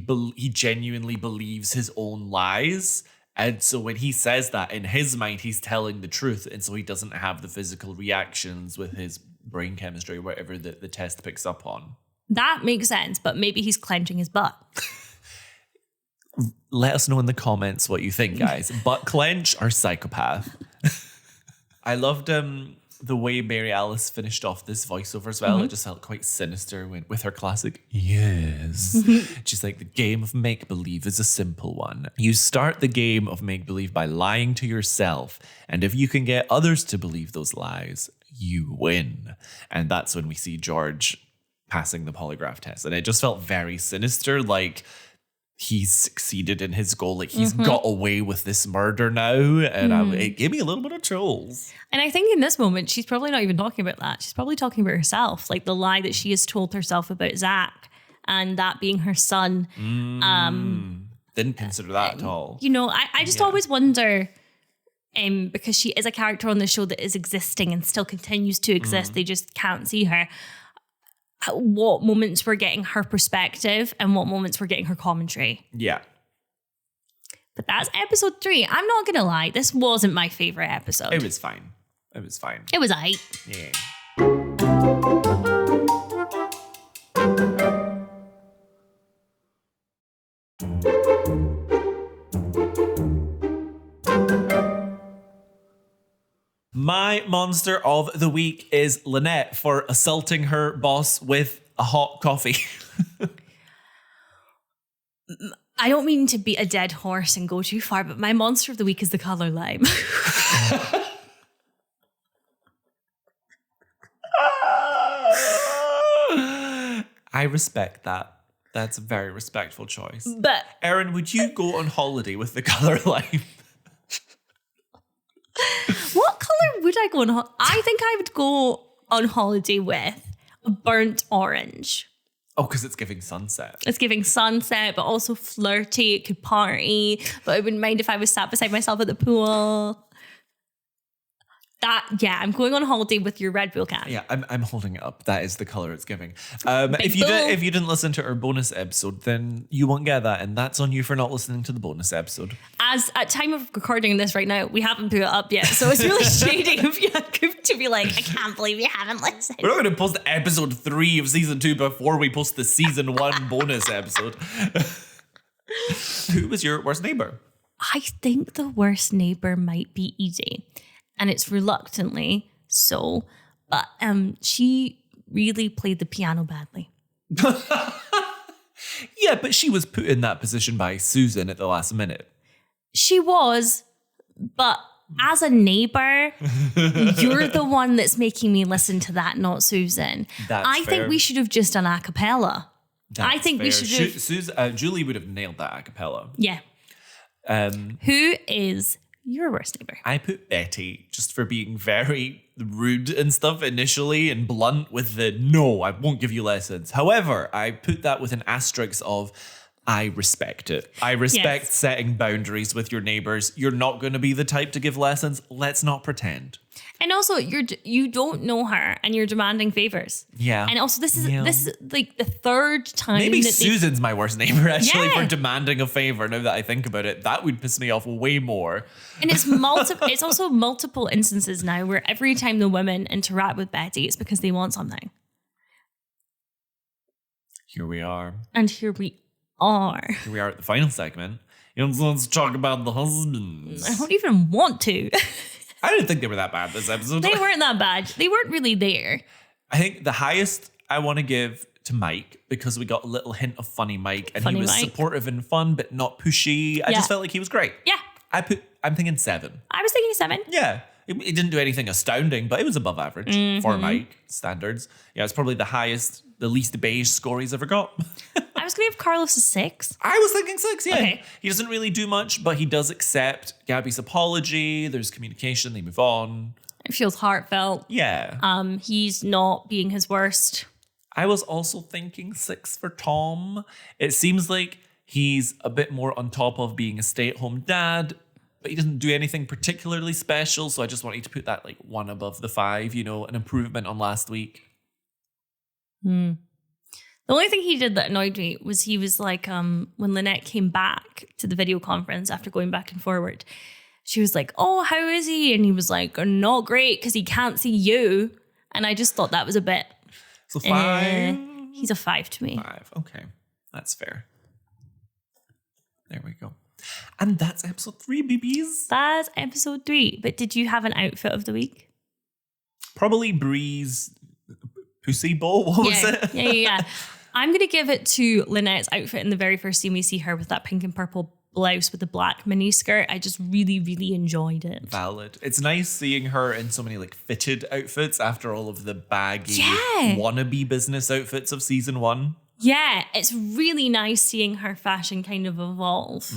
genuinely believes his own lies. And so when he says that, in his mind, he's telling the truth. And so he doesn't have the physical reactions with his brain chemistry or whatever the test picks up on. That makes sense, but maybe he's clenching his butt. Let us know in the comments what you think, guys. Butt clench or psychopath? I loved the way Mary Alice finished off this voiceover as well. It just felt quite sinister with her classic, yes. She's like, the game of make-believe is a simple one. You start the game of make-believe by lying to yourself. And if you can get others to believe those lies, you win. And that's when we see George passing the polygraph test. And it just felt very sinister, like he's succeeded in his goal. Like he's got away with this murder now. And it gave me a little bit of chills. And I think in this moment, she's probably not even talking about that. She's probably talking about herself, like the lie that she has told herself about Zach and that being her son. Didn't consider that at all. You know, I just always wonder, because she is a character on the show that is existing and still continues to exist. They just can't see her. What moments we're getting her perspective and what moments we're getting her commentary. Yeah. But that's episode 3. I'm not going to lie. This wasn't my favorite episode. It was fine. It was fine. It was aight. Yeah. My monster of the week is Lynette for assaulting her boss with a hot coffee. I don't mean to beat a dead horse and go too far, but my monster of the week is the color lime. I respect that. That's a very respectful choice. But Erin, would you go on holiday with the color lime? what color would I go on? I think I would go on holiday with a burnt orange. Oh, because it's giving sunset. It's giving sunset, but also flirty. It could party, but I wouldn't mind if I was sat beside myself at the pool. I'm going on holiday with your Red Bull can. Yeah, I'm holding it up. That is the color it's giving. If you didn't listen to our bonus episode, then you won't get that, and that's on you for not listening to the bonus episode. As at time of recording this right now, we haven't put it up yet, so it's really shady of Jakub to be like, I can't believe you haven't listened. We're not going to post episode 3 of season 2 before we post the season 1 bonus episode. Who was your worst neighbor? I think the worst neighbor might be Edie. And it's reluctantly so, but she really played the piano badly. Yeah, but she was put in that position by Susan at the last minute. She was, but as a neighbor, you're the one that's making me listen to that, not Susan. I think we should have just done a cappella. I think we should have. Julie would have nailed that a cappella. Yeah. Who is your worst neighbor? I put Betty just for being very rude and stuff initially and blunt with the no, I won't give you lessons. However, I put that with an asterisk of I respect it. I respect setting boundaries with your neighbors. You're not going to be the type to give lessons. Let's not pretend. And also, you don't know her, and you're demanding favors. Yeah. And also, this is like the third time. Maybe Susan's my worst neighbor actually for demanding a favor. Now that I think about it, that would piss me off way more. And it's it's also multiple instances now where every time the women interact with Betty, it's because they want something. Here we are. And here we are. Here we are at the final segment. Let's talk about the husbands. I don't even want to. I didn't think they were that bad this episode. They weren't that bad. They weren't really there. I think the highest I want to give to Mike, because we got a little hint of funny Mike, and he was supportive and fun, but not pushy. I just felt like he was great. Yeah. I'm thinking 7. I was thinking 7. Yeah. It didn't do anything astounding, but it was above average for Mike standards. Yeah, it's probably the least beige score he's ever got. I was going to give Carlos a 6. I was thinking 6, yeah. Okay. He doesn't really do much, but he does accept Gabby's apology. There's communication. They move on. It feels heartfelt. Yeah. He's not being his worst. I was also thinking 6 for Tom. It seems like he's a bit more on top of being a stay-at-home dad, but he doesn't do anything particularly special. So I just wanted to put that like 1 above the 5, an improvement on last week. The only thing he did that annoyed me was he was like, when Lynette came back to the video conference after going back and forward, she was like, oh, how is he? And he was like, not great because he can't see you. And I just thought that was a bit. So 5? He's a 5 to me. 5, okay. That's fair. There we go. And that's episode 3, BBs. That's episode 3. But did you have an outfit of the week? Probably Bree's pussy bowl. What was it? Yeah. I'm going to give it to Lynette's outfit in the very first scene we see her with that pink and purple blouse with the black mini skirt. I just really, really enjoyed it. Valid. It's nice seeing her in so many like fitted outfits after all of the baggy wannabe business outfits of season 1. Yeah, it's really nice seeing her fashion kind of evolve.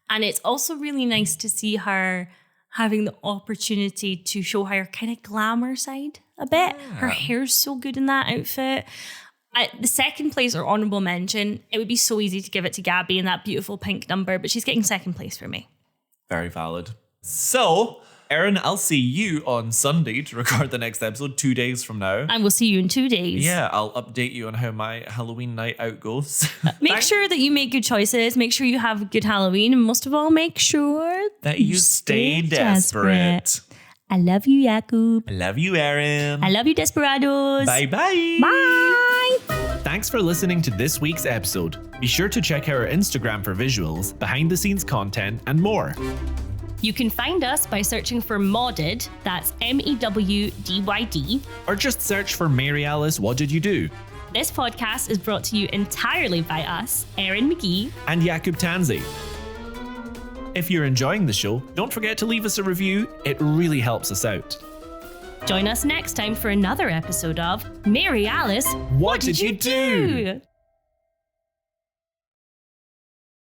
And it's also really nice to see her having the opportunity to show her kind of glamour side a bit. Yeah. Her hair's so good in that outfit. The second place or honorable mention, it would be so easy to give it to Gabby in that beautiful pink number, but she's getting second place for me. Very valid. So, Erin, I'll see you on Sunday to record the next episode 2 days from now. And we'll see you in 2 days. Yeah, I'll update you on how my Halloween night out goes. Make sure that you make good choices. Make sure you have a good Halloween. And most of all, make sure that you stay desperate. I love you, Jakub. I love you, Erin. I love you, Desperados. Bye-bye. Bye. Thanks for listening to this week's episode. Be sure to check out our Instagram for visuals, behind-the-scenes content, and more. You can find us by searching for Modded, that's MEWDYD. Or just search for Mary Alice, What Did You Do? This podcast is brought to you entirely by us, Erin McGee and Jakub Tanzi. If you're enjoying the show, don't forget to leave us a review. It really helps us out. Join us next time for another episode of Mary Alice, What Did You Do?